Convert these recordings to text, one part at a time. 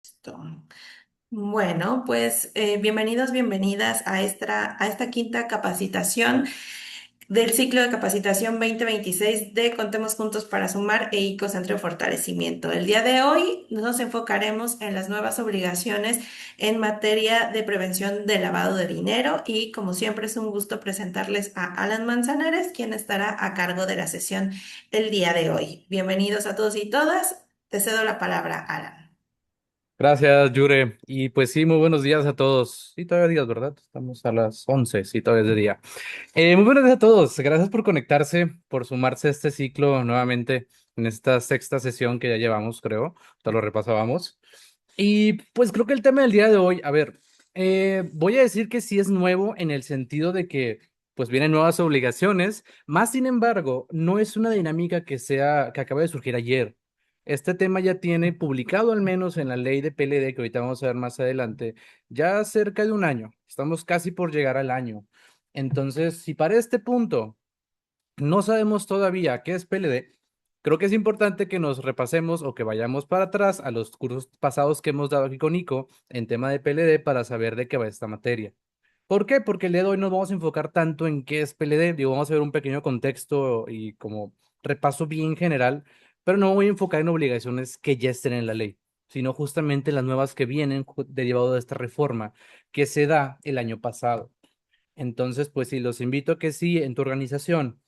Listo. Bueno, pues bienvenidos, bienvenidas a esta quinta capacitación del ciclo de capacitación 2026 de Contemos Juntos para Sumar e ICO Centro de Fortalecimiento. El día de hoy nos enfocaremos en las nuevas obligaciones en materia de prevención de lavado de dinero y como siempre es un gusto presentarles a Alan Manzanares, quien estará a cargo de la sesión el día de hoy. Bienvenidos a todos y todas. Te cedo la palabra, Alan. Gracias, Yure. Y pues sí, muy buenos días a todos. Sí, todavía días, ¿verdad? Estamos a las 11, sí, todavía es de día. Muy buenos días a todos. Gracias por conectarse, por sumarse a este ciclo nuevamente en esta sexta sesión que ya llevamos, creo. Ya lo repasábamos. Y pues creo que el tema del día de hoy, a ver, voy a decir que sí es nuevo en el sentido de que pues vienen nuevas obligaciones, más sin embargo, no es una dinámica que acaba de surgir ayer. Este tema ya tiene publicado al menos en la ley de PLD, que ahorita vamos a ver más adelante, ya cerca de un año. Estamos casi por llegar al año. Entonces, si para este punto no sabemos todavía qué es PLD, creo que es importante que nos repasemos o que vayamos para atrás a los cursos pasados que hemos dado aquí con Nico en tema de PLD para saber de qué va esta materia. ¿Por qué? Porque el día de hoy nos vamos a enfocar tanto en qué es PLD. Digo, vamos a ver un pequeño contexto y como repaso bien general, pero no me voy a enfocar en obligaciones que ya estén en la ley, sino justamente las nuevas que vienen derivado de esta reforma que se da el año pasado. Entonces, pues sí, los invito a que sí, en tu organización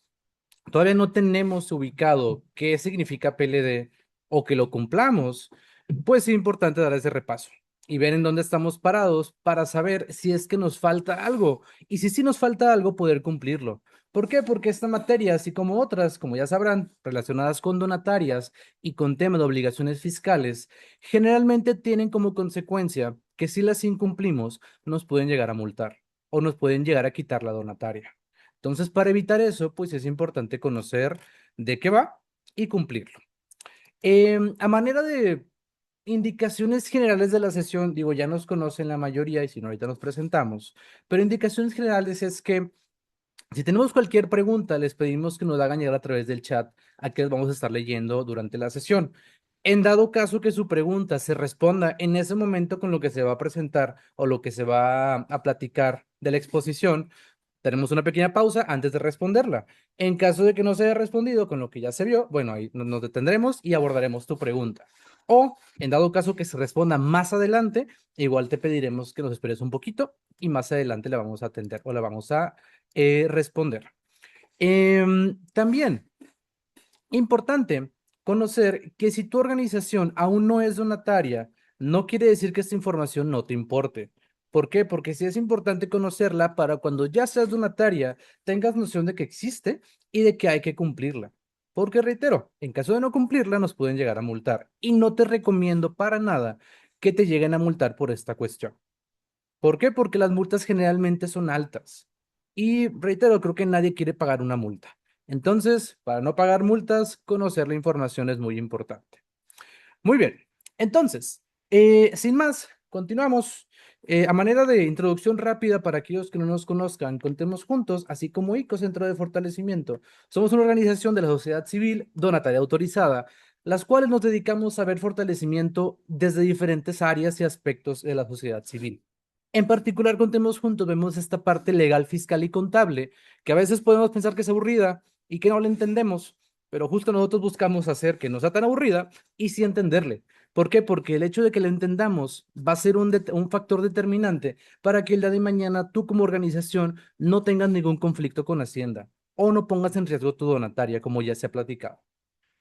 todavía no tenemos ubicado qué significa PLD o que lo cumplamos, pues es importante dar ese repaso y ver en dónde estamos parados para saber si es que nos falta algo y si sí nos falta algo, poder cumplirlo. ¿Por qué? Porque esta materia, así como otras, como ya sabrán, relacionadas con donatarias y con temas de obligaciones fiscales, generalmente tienen como consecuencia que si las incumplimos, nos pueden llegar a multar o nos pueden llegar a quitar la donataria. Entonces, para evitar eso, pues es importante conocer de qué va y cumplirlo. A manera de indicaciones generales de la sesión, digo, ya nos conocen la mayoría y si no, ahorita nos presentamos, pero indicaciones generales es que si tenemos cualquier pregunta, les pedimos que nos la hagan llegar a través del chat a que les vamos a estar leyendo durante la sesión. En dado caso que su pregunta se responda en ese momento con lo que se va a presentar o lo que se va a platicar de la exposición, tenemos una pequeña pausa antes de responderla. En caso de que no se haya respondido con lo que ya se vio, bueno, ahí nos detendremos y abordaremos tu pregunta. O, en dado caso que se responda más adelante, igual te pediremos que nos esperes un poquito y más adelante la vamos a atender o la vamos a responder. También, importante conocer que si tu organización aún no es donataria, no quiere decir que esta información no te importe. ¿Por qué? Porque sí es importante conocerla para cuando ya seas donataria, tengas noción de que existe y de que hay que cumplirla. Porque reitero, en caso de no cumplirla, nos pueden llegar a multar. Y no te recomiendo para nada que te lleguen a multar por esta cuestión. ¿Por qué? Porque las multas generalmente son altas. Y reitero, creo que nadie quiere pagar una multa. Entonces, para no pagar multas, conocer la información es muy importante. Muy bien. Entonces, sin más, continuamos. A manera de introducción rápida para aquellos que no nos conozcan, contemos juntos, así como ICO Centro de Fortalecimiento. Somos una organización de la sociedad civil donataria autorizada, las cuales nos dedicamos a ver fortalecimiento desde diferentes áreas y aspectos de la sociedad civil. En particular, contemos juntos, vemos esta parte legal, fiscal y contable, que a veces podemos pensar que es aburrida y que no la entendemos, pero justo nosotros buscamos hacer que no sea tan aburrida y sí entenderle. ¿Por qué? Porque el hecho de que la entendamos va a ser un factor determinante para que el día de mañana tú como organización no tengas ningún conflicto con Hacienda o no pongas en riesgo tu donataria, como ya se ha platicado.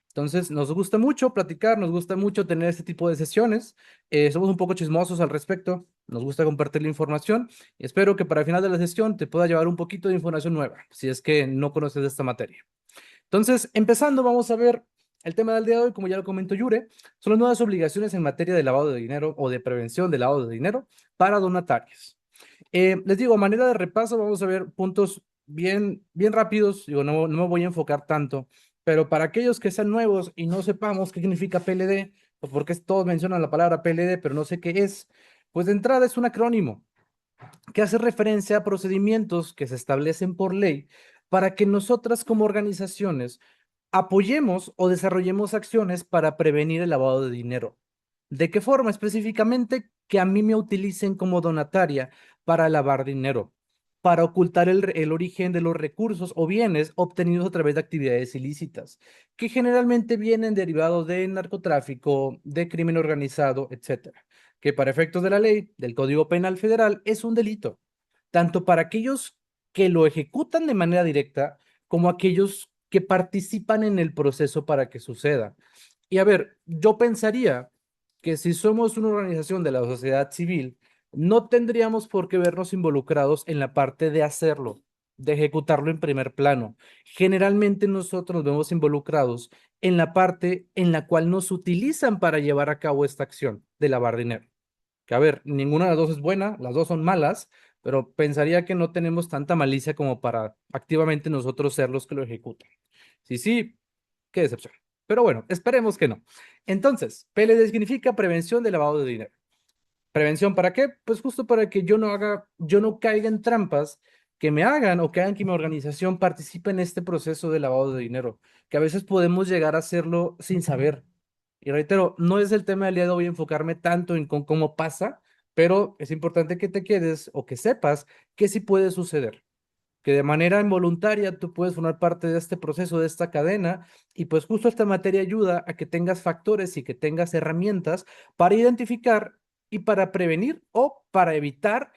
Entonces, nos gusta mucho platicar, nos gusta mucho tener este tipo de sesiones. Somos un poco chismosos al respecto, nos gusta compartir la información y espero que para el final de la sesión te pueda llevar un poquito de información nueva, si es que no conoces de esta materia. Entonces, empezando, vamos a ver el tema del día de hoy, como ya lo comentó Yure, son las nuevas obligaciones en materia de lavado de dinero o de prevención de lavado de dinero para donatarios. Les digo, a manera de repaso, vamos a ver puntos bien rápidos. Digo, no me voy a enfocar tanto, pero para aquellos que sean nuevos y no sepamos qué significa PLD, o porque todos mencionan la palabra PLD, pero no sé qué es, pues de entrada es un acrónimo que hace referencia a procedimientos que se establecen por ley para que nosotras como organizaciones apoyemos o desarrollemos acciones para prevenir el lavado de dinero. ¿De qué forma? Específicamente que a mí me utilicen como donataria para lavar dinero, para ocultar el origen de los recursos o bienes obtenidos a través de actividades ilícitas, que generalmente vienen derivados de narcotráfico, de crimen organizado, etcétera, que para efectos de la ley del Código Penal Federal es un delito, tanto para aquellos que lo ejecutan de manera directa como aquellos que participan en el proceso para que suceda. Y a ver, yo pensaría que si somos una organización de la sociedad civil, no tendríamos por qué vernos involucrados en la parte de hacerlo, de ejecutarlo en primer plano. Generalmente nosotros nos vemos involucrados en la parte en la cual nos utilizan para llevar a cabo esta acción de lavar dinero. Que a ver, ninguna de las dos es buena, las dos son malas, pero pensaría que no tenemos tanta malicia como para activamente nosotros ser los que lo ejecutan. Sí, sí, qué decepción. Pero bueno, esperemos que no. Entonces, PLD significa prevención de lavado de dinero. ¿Prevención para qué? Pues justo para que yo no caiga en trampas que me hagan o que hagan que mi organización participe en este proceso de lavado de dinero, que a veces podemos llegar a hacerlo sin saber. Y reitero, no es el tema del día de hoy enfocarme tanto en cómo pasa, pero es importante que te quedes o que sepas que sí puede suceder, que de manera involuntaria tú puedes formar parte de este proceso, de esta cadena, y pues justo esta materia ayuda a que tengas factores y que tengas herramientas para identificar y para prevenir o para evitar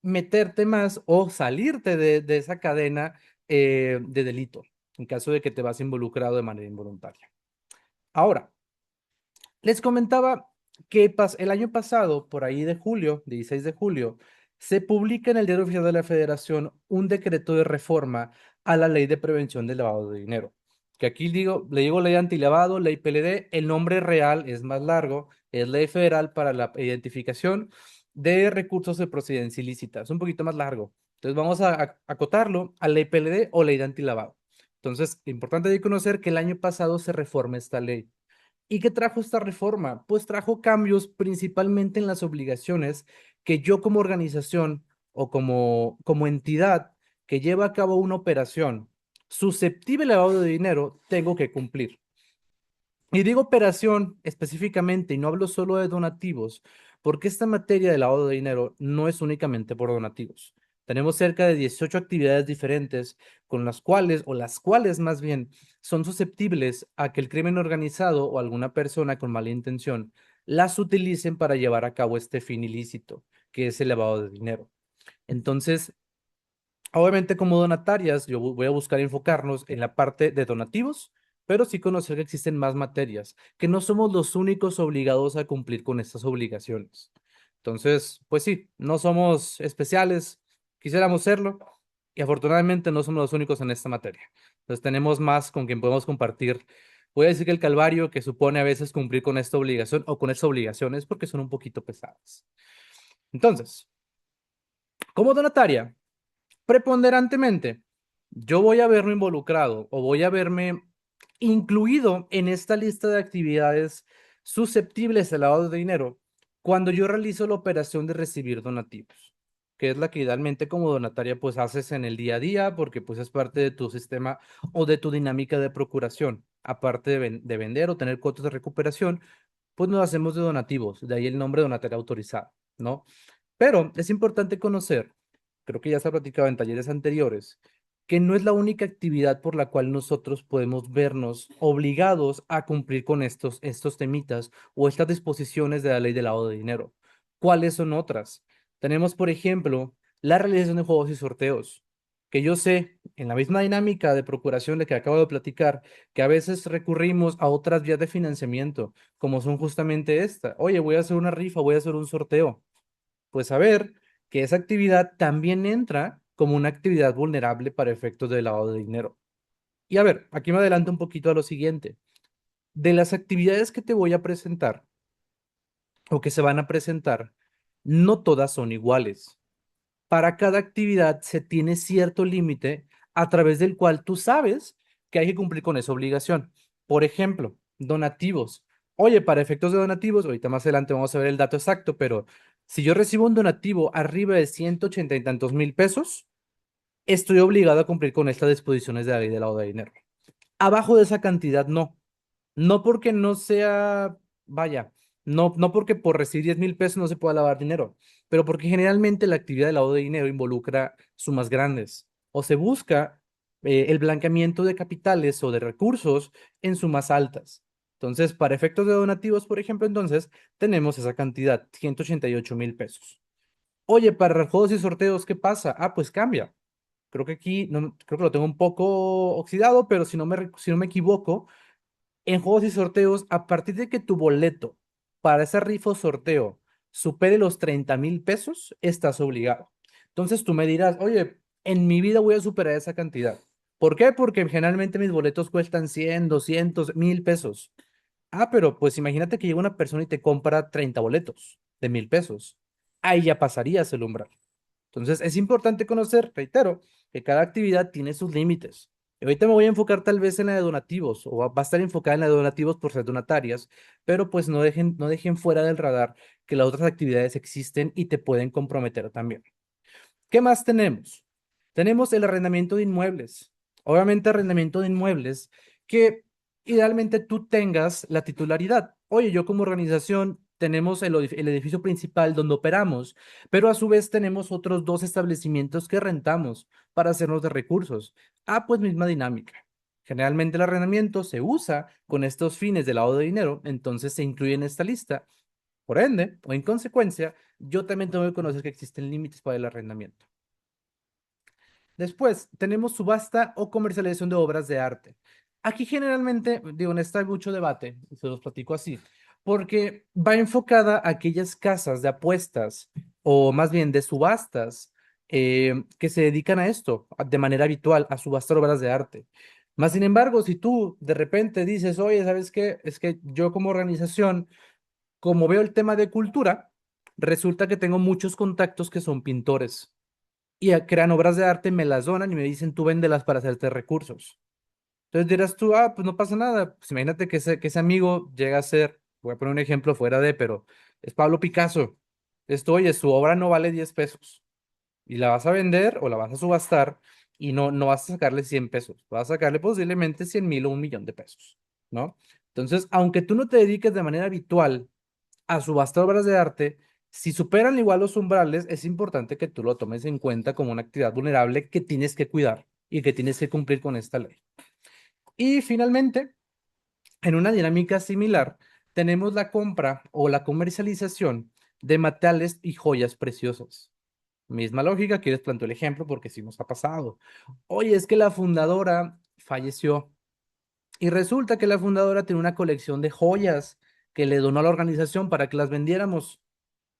meterte más o salirte de esa cadena de delito, en caso de que te vas involucrado de manera involuntaria. Ahora, les comentaba que el año pasado, por ahí de julio, 16 de julio, se publica en el Diario Oficial de la Federación un decreto de reforma a la Ley de Prevención del Lavado de Dinero. Que aquí digo, le digo ley antilavado, ley PLD, el nombre real es más largo, es Ley Federal para la Identificación de Recursos de Procedencia Ilícita, es un poquito más largo. Entonces vamos a acotarlo a ley PLD o ley de antilavado. Entonces, importante de conocer que el año pasado se reforma esta ley. ¿Y qué trajo esta reforma? Pues trajo cambios principalmente en las obligaciones que yo como organización o como entidad que lleva a cabo una operación susceptible de lavado de dinero tengo que cumplir. Y digo operación específicamente, y no hablo solo de donativos, porque esta materia de lavado de dinero no es únicamente por donativos. Tenemos cerca de 18 actividades diferentes con las cuales más bien son susceptibles a que el crimen organizado o alguna persona con mala intención las utilicen para llevar a cabo este fin ilícito, que es el lavado de dinero. Entonces, obviamente, como donatarias, yo voy a buscar enfocarnos en la parte de donativos, pero sí conocer que existen más materias, que no somos los únicos obligados a cumplir con estas obligaciones. Entonces, pues sí, no somos especiales, quisiéramos serlo, y afortunadamente no somos los únicos en esta materia. Entonces, tenemos más con quien podemos compartir. Voy a decir que el calvario que supone a veces cumplir con esta obligación o con estas obligaciones porque son un poquito pesadas. Entonces, como donataria, preponderantemente, yo voy a verme involucrado o voy a verme incluido en esta lista de actividades susceptibles al lavado de dinero cuando yo realizo la operación de recibir donativos, que es la que idealmente como donataria pues haces en el día a día porque pues es parte de tu sistema o de tu dinámica de procuración. Aparte de vender o tener cuotas de recuperación, pues nos hacemos de donativos, de ahí el nombre donataria autorizada, ¿no? Pero es importante conocer, creo que ya se ha platicado en talleres anteriores, que no es la única actividad por la cual nosotros podemos vernos obligados a cumplir con estos temitas o estas disposiciones de la ley de lavado de dinero. ¿Cuáles son otras? Tenemos, por ejemplo, la realización de juegos y sorteos, que yo sé, en la misma dinámica de procuración de que acabo de platicar, que a veces recurrimos a otras vías de financiamiento, como son justamente esta. Oye, voy a hacer una rifa, voy a hacer un sorteo, pues saber que esa actividad también entra como una actividad vulnerable para efectos de lavado de dinero. Y a ver, aquí me adelanto un poquito a lo siguiente. De las actividades que te voy a presentar o que se van a presentar, no todas son iguales. Para cada actividad se tiene cierto límite a través del cual tú sabes que hay que cumplir con esa obligación. Por ejemplo, donativos. Oye, para efectos de donativos, ahorita más adelante vamos a ver el dato exacto, pero si yo recibo un donativo arriba de 180 y tantos mil pesos, estoy obligado a cumplir con estas disposiciones de la ley de lavado de dinero. Abajo de esa cantidad, no. No porque no sea, vaya, No, no porque por recibir 10,000 pesos no se pueda lavar dinero, pero porque generalmente la actividad de lavado de dinero involucra sumas grandes o se busca el blanqueamiento de capitales o de recursos en sumas altas. Entonces, para efectos de donativos, por ejemplo, entonces tenemos esa cantidad, 188,000 pesos. Oye, para juegos y sorteos, ¿qué pasa? Ah, pues cambia. Creo que aquí, no, creo que lo tengo un poco oxidado, pero si no me equivoco, en juegos y sorteos, a partir de que tu boleto para esa rifa o sorteo supere los 30,000 pesos, estás obligado. Entonces tú me dirás, oye, en mi vida voy a superar esa cantidad. ¿Por qué? Porque generalmente mis boletos cuestan 100, 200, 1,000 pesos. Ah, pero pues imagínate que llega una persona y te compra 30 boletos de 1,000 pesos. Ahí ya pasarías el umbral. Entonces, es importante conocer, reitero, que cada actividad tiene sus límites. Y ahorita me voy a enfocar tal vez en la de donativos, o va a estar enfocada en la de donativos por ser donatarias, pero pues no dejen fuera del radar que las otras actividades existen y te pueden comprometer también. ¿Qué más tenemos? Tenemos el arrendamiento de inmuebles. Obviamente, arrendamiento de inmuebles que idealmente tú tengas la titularidad. Oye, yo como organización tenemos el edificio principal donde operamos, pero a su vez tenemos otros dos establecimientos que rentamos para hacernos de recursos. Ah, pues misma dinámica. Generalmente el arrendamiento se usa con estos fines de lavado de dinero, entonces se incluye en esta lista. Por ende, o en consecuencia, yo también tengo que conocer que existen límites para el arrendamiento. Después, tenemos subasta o comercialización de obras de arte. Aquí generalmente, digo, no está mucho debate, y se los platico así, porque va enfocada a aquellas casas de apuestas o más bien de subastas que se dedican a esto de manera habitual, a subastar obras de arte. Más sin embargo, si tú de repente dices, oye, ¿sabes qué? Es que yo como organización, como veo el tema de cultura, resulta que tengo muchos contactos que son pintores y crean obras de arte, me las donan y me dicen, tú véndelas para hacerte recursos. Entonces dirás tú, ah, pues no pasa nada. Pues imagínate que ese amigo llega a ser, voy a poner un ejemplo fuera de, pero es Pablo Picasso. Esto, oye, su obra no vale 10 pesos y la vas a vender o la vas a subastar y no vas a sacarle 100 pesos, vas a sacarle posiblemente 100,000 o 1,000,000 de pesos, ¿no? Entonces, aunque tú no te dediques de manera habitual a subastar obras de arte, si superan igual los umbrales, es importante que tú lo tomes en cuenta como una actividad vulnerable que tienes que cuidar y que tienes que cumplir con esta ley. Y finalmente, en una dinámica similar, tenemos la compra o la comercialización de materiales y joyas preciosas. Misma lógica, aquí les planteo el ejemplo porque sí nos ha pasado. Oye, es que la fundadora falleció y resulta que la fundadora tiene una colección de joyas que le donó a la organización para que las vendiéramos.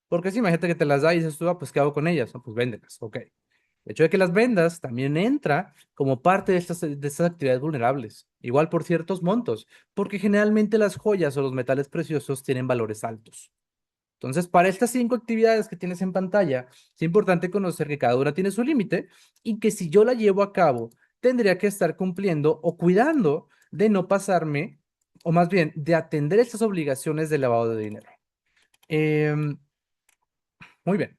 Porque si imagínate que te las da y dices tú, ah, pues ¿qué hago con ellas? No, pues véndelas, ok. El hecho de que las vendas también entra como parte de estas actividades vulnerables, igual por ciertos montos, porque generalmente las joyas o los metales preciosos tienen valores altos. Entonces, para estas 5 actividades que tienes en pantalla, es importante conocer que cada una tiene su límite y que si yo la llevo a cabo, tendría que estar cumpliendo o cuidando de no pasarme, o más bien de atender estas obligaciones de lavado de dinero. Em, Muy bien.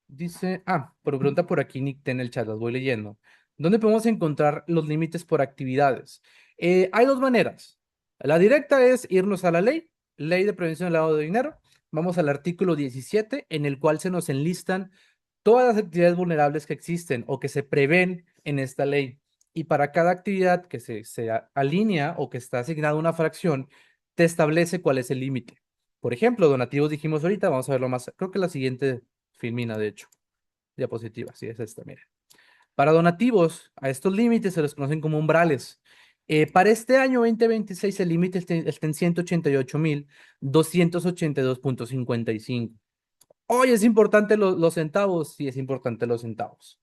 Dice, pero pregunta por aquí Nick en el chat, las voy leyendo. ¿Dónde podemos encontrar los límites por actividades? Hay dos maneras. La directa es irnos a la ley, Ley de Prevención del Lavado de Dinero. Vamos al artículo 17, en el cual se nos enlistan todas las actividades vulnerables que existen o que se prevén en esta ley. Y para cada actividad que se alinea o que está asignada una fracción, te establece cuál es el límite. Por ejemplo, donativos dijimos ahorita, vamos a verlo más. Creo que la siguiente Filmina, de hecho. Diapositiva, sí, es esta, mira. Para donativos, a estos límites se los conocen como umbrales. Para este año 2026, el límite está en 188,282,55. Hoy es importante los centavos, sí es importante los centavos.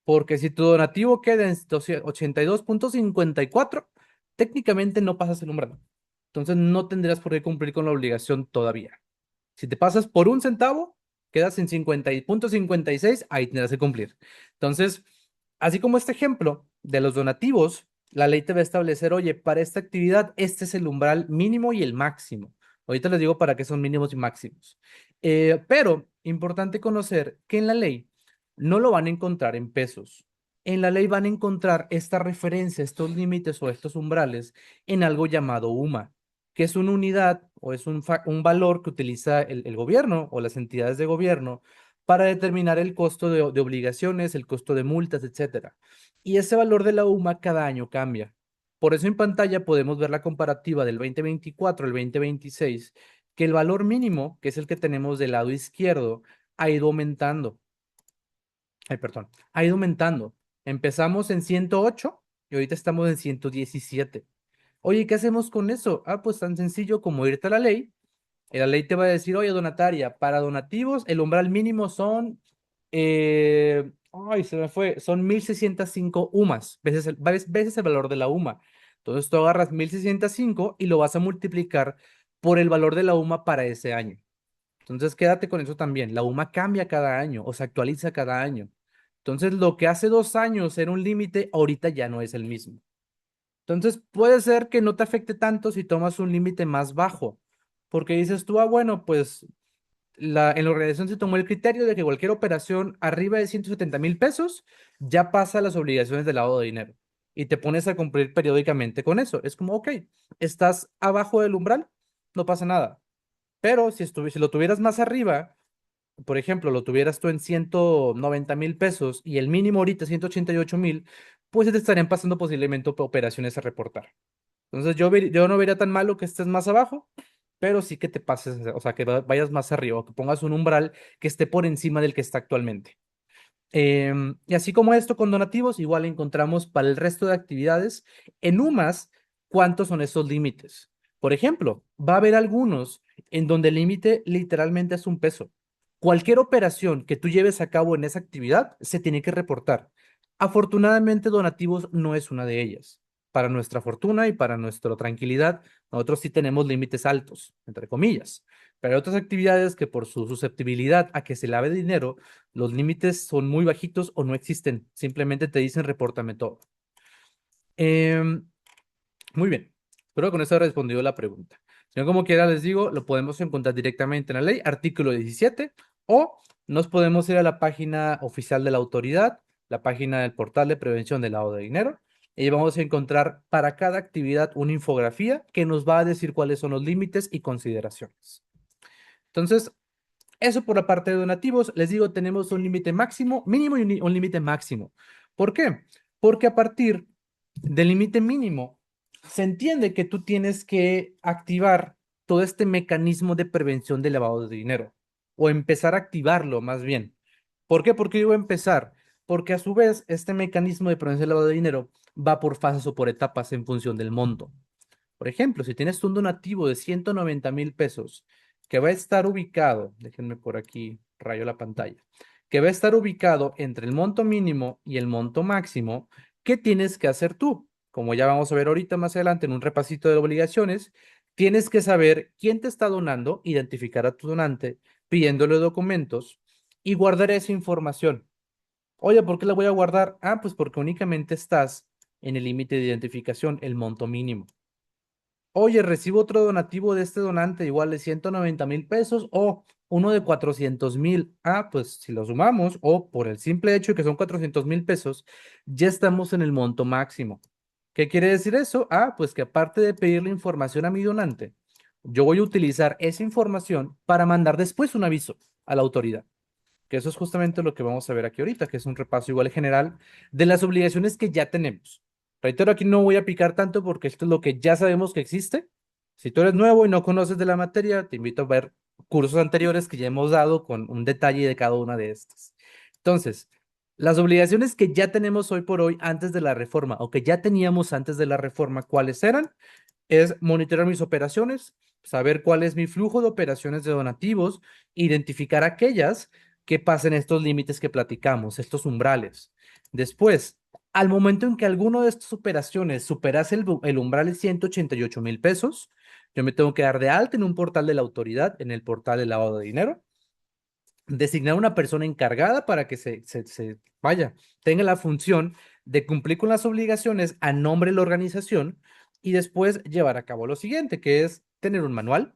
Porque si tu donativo queda en 82,54, técnicamente no pasas el umbral. Entonces no tendrías por qué cumplir con la obligación todavía. Si te pasas por un centavo, quedas en 50,56, ahí tendrás que cumplir. Entonces, así como este ejemplo de los donativos, la ley te va a establecer, oye, para esta actividad, este es el umbral mínimo y el máximo. Ahorita les digo para qué son mínimos y máximos. Pero importante conocer que en la ley no lo van a encontrar en pesos. En la ley van a encontrar esta referencia, estos límites o estos umbrales en algo llamado UMA. que es una unidad o es un valor que utiliza el gobierno o las entidades de gobierno para determinar el costo de obligaciones, el costo de multas, etcétera. Y ese valor de la UMA cada año cambia. Por eso en pantalla podemos ver la comparativa del 2024 al 2026, que el valor mínimo, que es el que tenemos del lado izquierdo, ha ido aumentando. Ay, perdón, ha ido aumentando. Empezamos en 108 y ahorita estamos en 117. Oye, ¿qué hacemos con eso? Ah, pues tan sencillo como irte a la ley. Y la ley te va a decir, oye, donataria, para donativos el umbral mínimo son, ay, se me fue, son 1.605 UMAS, veces el valor de la UMA. Entonces tú agarras 1.605 y lo vas a multiplicar por el valor de la UMA para ese año. Entonces quédate con eso también. La UMA cambia cada año o se actualiza cada año. Entonces lo que hace 2 años era un límite, ahorita ya no es el mismo. Entonces puede ser que no te afecte tanto si tomas un límite más bajo, porque dices tú, ah, bueno, pues en la organización se tomó el criterio de que cualquier operación arriba de 170,000 pesos ya pasa las obligaciones de lavado de dinero y te pones a cumplir periódicamente con eso. Es como, ok, estás abajo del umbral, no pasa nada. Pero si lo tuvieras más arriba, por ejemplo, lo tuvieras tú en 190,000 pesos y el mínimo ahorita 188,000, pues se te estarían pasando posiblemente operaciones a reportar. Entonces yo no vería tan malo que estés más abajo, pero sí que te pases, o sea, que vayas más arriba, o que pongas un umbral que esté por encima del que está actualmente. Y así como esto con donativos, igual encontramos para el resto de actividades en UMAS cuántos son esos límites. Por ejemplo, va a haber algunos en donde el límite literalmente es 1 peso. Cualquier operación que tú lleves a cabo en esa actividad se tiene que reportar. Afortunadamente, donativos no es una de ellas. Para nuestra fortuna y para nuestra tranquilidad, nosotros sí tenemos límites altos, entre comillas. Pero hay otras actividades que por su susceptibilidad a que se lave dinero, los límites son muy bajitos o no existen. Simplemente te dicen repórtame todo. Em, Muy bien. Espero que con eso he respondido la pregunta. Si no, como quiera les digo, lo podemos encontrar directamente en la ley, artículo 17, o nos podemos ir a la página oficial de la autoridad, la página del portal de prevención del lavado de dinero, y vamos a encontrar para cada actividad una infografía que nos va a decir cuáles son los límites y consideraciones. Entonces, eso por la parte de donativos, les digo, tenemos un límite máximo, mínimo y un límite máximo. ¿Por qué? Porque a partir del límite mínimo se entiende que tú tienes que activar todo este mecanismo de prevención de lavado de dinero o empezar a activarlo más bien. ¿Por qué? Porque digo empezar, porque a su vez este mecanismo de prevención de lavado de dinero va por fases o por etapas en función del monto. Por ejemplo, si tienes un donativo de 190,000 pesos que va a estar ubicado, déjenme por aquí, rayo la pantalla, que va a estar ubicado entre el monto mínimo y el monto máximo, ¿qué tienes que hacer tú? Como ya vamos a ver ahorita más adelante en un repasito de obligaciones, tienes que saber quién te está donando, identificar a tu donante, pidiéndole documentos y guardar esa información. Oye, ¿por qué la voy a guardar? Ah, pues porque únicamente estás en el límite de identificación, el monto mínimo. Oye, recibo otro donativo de este donante igual de 190,000 pesos o uno de 400,000. Ah, pues si lo sumamos o por el simple hecho de que son 400,000 pesos, ya estamos en el monto máximo. ¿Qué quiere decir eso? Ah, pues que aparte de pedirle información a mi donante, yo voy a utilizar esa información para mandar después un aviso a la autoridad, que eso es justamente lo que vamos a ver aquí ahorita, que es un repaso igual general de las obligaciones que ya tenemos. Reitero, aquí no voy a picar tanto porque esto es lo que ya sabemos que existe. Si tú eres nuevo y no conoces de la materia, te invito a ver cursos anteriores que ya hemos dado con un detalle de cada una de estas. Entonces, las obligaciones que ya tenemos hoy por hoy antes de la reforma o que ya teníamos antes de la reforma, ¿cuáles eran? Es monitorear mis operaciones, saber cuál es mi flujo de operaciones de donativos, identificar aquellas que pasen estos límites que platicamos, estos umbrales. Después, al momento en que alguno de estas operaciones superase el umbral de 188,000 pesos, yo me tengo que dar de alta en un portal de la autoridad, en el portal de lavado de dinero, designar una persona encargada para que vaya, tenga la función de cumplir con las obligaciones a nombre de la organización y después llevar a cabo lo siguiente, que es tener un manual,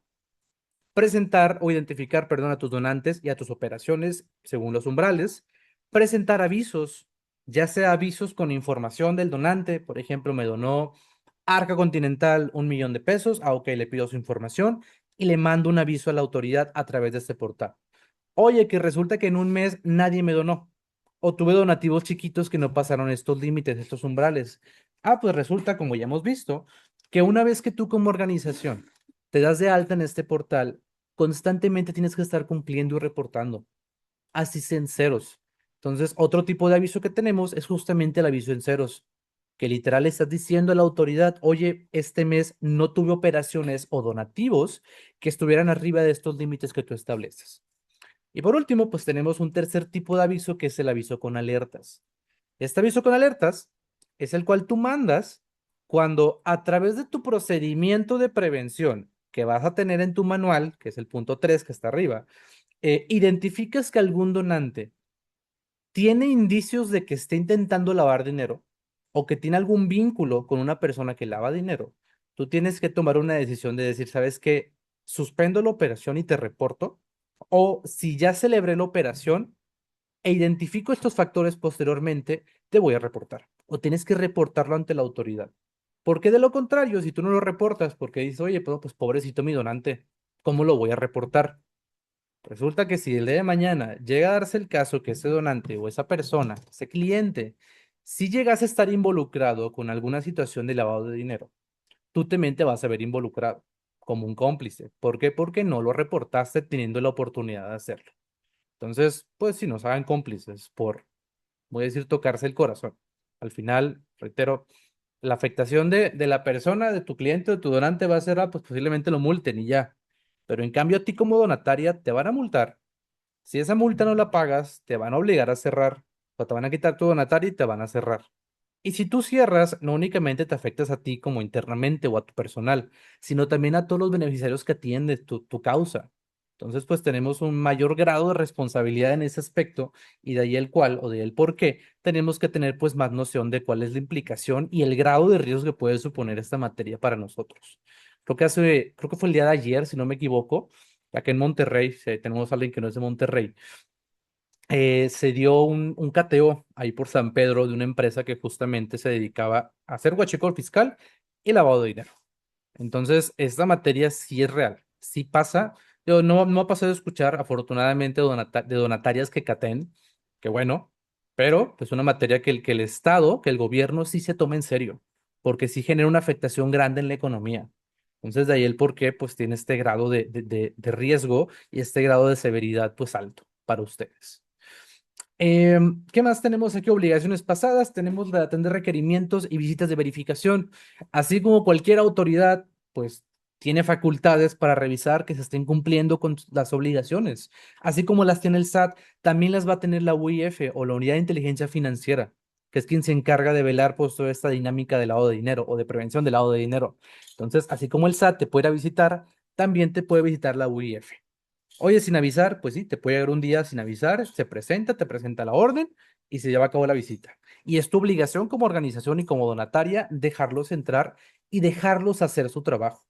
presentar o identificar, perdón, a tus donantes y a tus operaciones según los umbrales, presentar avisos, ya sea avisos con información del donante, por ejemplo, me donó Arca Continental, 1 millón de pesos. Ah, ok, le pido su información y le mando un aviso a la autoridad a través de este portal. Oye, que resulta que en un mes nadie me donó. O tuve donativos chiquitos que no pasaron estos límites, estos umbrales. Ah, pues resulta, como ya hemos visto, que una vez que tú como organización te das de alta en este portal, constantemente tienes que estar cumpliendo y reportando, así sea en ceros. Entonces, otro tipo de aviso que tenemos es justamente el aviso en ceros, que literal estás diciendo a la autoridad, oye, este mes no tuve operaciones o donativos que estuvieran arriba de estos límites que tú estableces. Y por último, pues tenemos un tercer tipo de aviso que es el aviso con alertas. Este aviso con alertas es el cual tú mandas cuando a través de tu procedimiento de prevención que vas a tener en tu manual, que es el punto 3 que está arriba, identificas que algún donante tiene indicios de que esté intentando lavar dinero o que tiene algún vínculo con una persona que lava dinero, tú tienes que tomar una decisión de decir, ¿sabes qué? Suspendo la operación y te reporto. O si ya celebré la operación e identifico estos factores posteriormente, te voy a reportar. O tienes que reportarlo ante la autoridad. Porque de lo contrario, si tú no lo reportas, porque dices, oye, pues pobrecito mi donante, ¿cómo lo voy a reportar? Resulta que si el día de mañana llega a darse el caso que ese donante o esa persona, ese cliente, si llegase a estar involucrado con alguna situación de lavado de dinero, tú también te vas a ver involucrado como un cómplice. ¿Por qué? Porque no lo reportaste teniendo la oportunidad de hacerlo. Entonces, pues si nos hagan cómplices por, voy a decir, tocarse el corazón. Al final, reitero, la afectación de la persona, de tu cliente, de tu donante va a ser, pues posiblemente lo multen y ya. Pero en cambio a ti como donataria te van a multar. Si esa multa no la pagas, te van a obligar a cerrar, o te van a quitar tu donatario y te van a cerrar. Y si tú cierras, no únicamente te afectas a ti como internamente o a tu personal, sino también a todos los beneficiarios que atienden tu causa. Entonces, pues tenemos un mayor grado de responsabilidad en ese aspecto y de ahí el cual o de ahí el por qué tenemos que tener pues más noción de cuál es la implicación y el grado de riesgo que puede suponer esta materia para nosotros. Creo que fue el día de ayer, si no me equivoco, acá en Monterrey, si tenemos a alguien que no es de Monterrey, se dio un cateo ahí por San Pedro de una empresa que justamente se dedicaba a hacer huachicol fiscal y lavado de dinero. Entonces, esta materia sí es real, sí pasa. Yo no ha pasado a escuchar, afortunadamente, de donatarias que caten, que bueno, pero es una materia que el Estado, que el gobierno sí se toma en serio, porque sí genera una afectación grande en la economía. Entonces, de ahí el por qué, pues tiene este grado de riesgo y este grado de severidad, pues alto para ustedes. ¿Qué más tenemos aquí? Obligaciones pasadas. Tenemos la de atender requerimientos y visitas de verificación. Así como cualquier autoridad, pues tiene facultades para revisar que se estén cumpliendo con las obligaciones. Así como las tiene el SAT, también las va a tener la UIF o la Unidad de Inteligencia Financiera, que es quien se encarga de velar por toda esta dinámica de lavado de dinero o de prevención del lavado de dinero. Entonces, así como el SAT te puede ir a visitar, también te puede visitar la UIF. Oye, sin avisar, pues sí, te puede llegar un día sin avisar, se presenta, te presenta la orden y se lleva a cabo la visita. Y es tu obligación como organización y como donataria dejarlos entrar y dejarlos hacer su trabajo.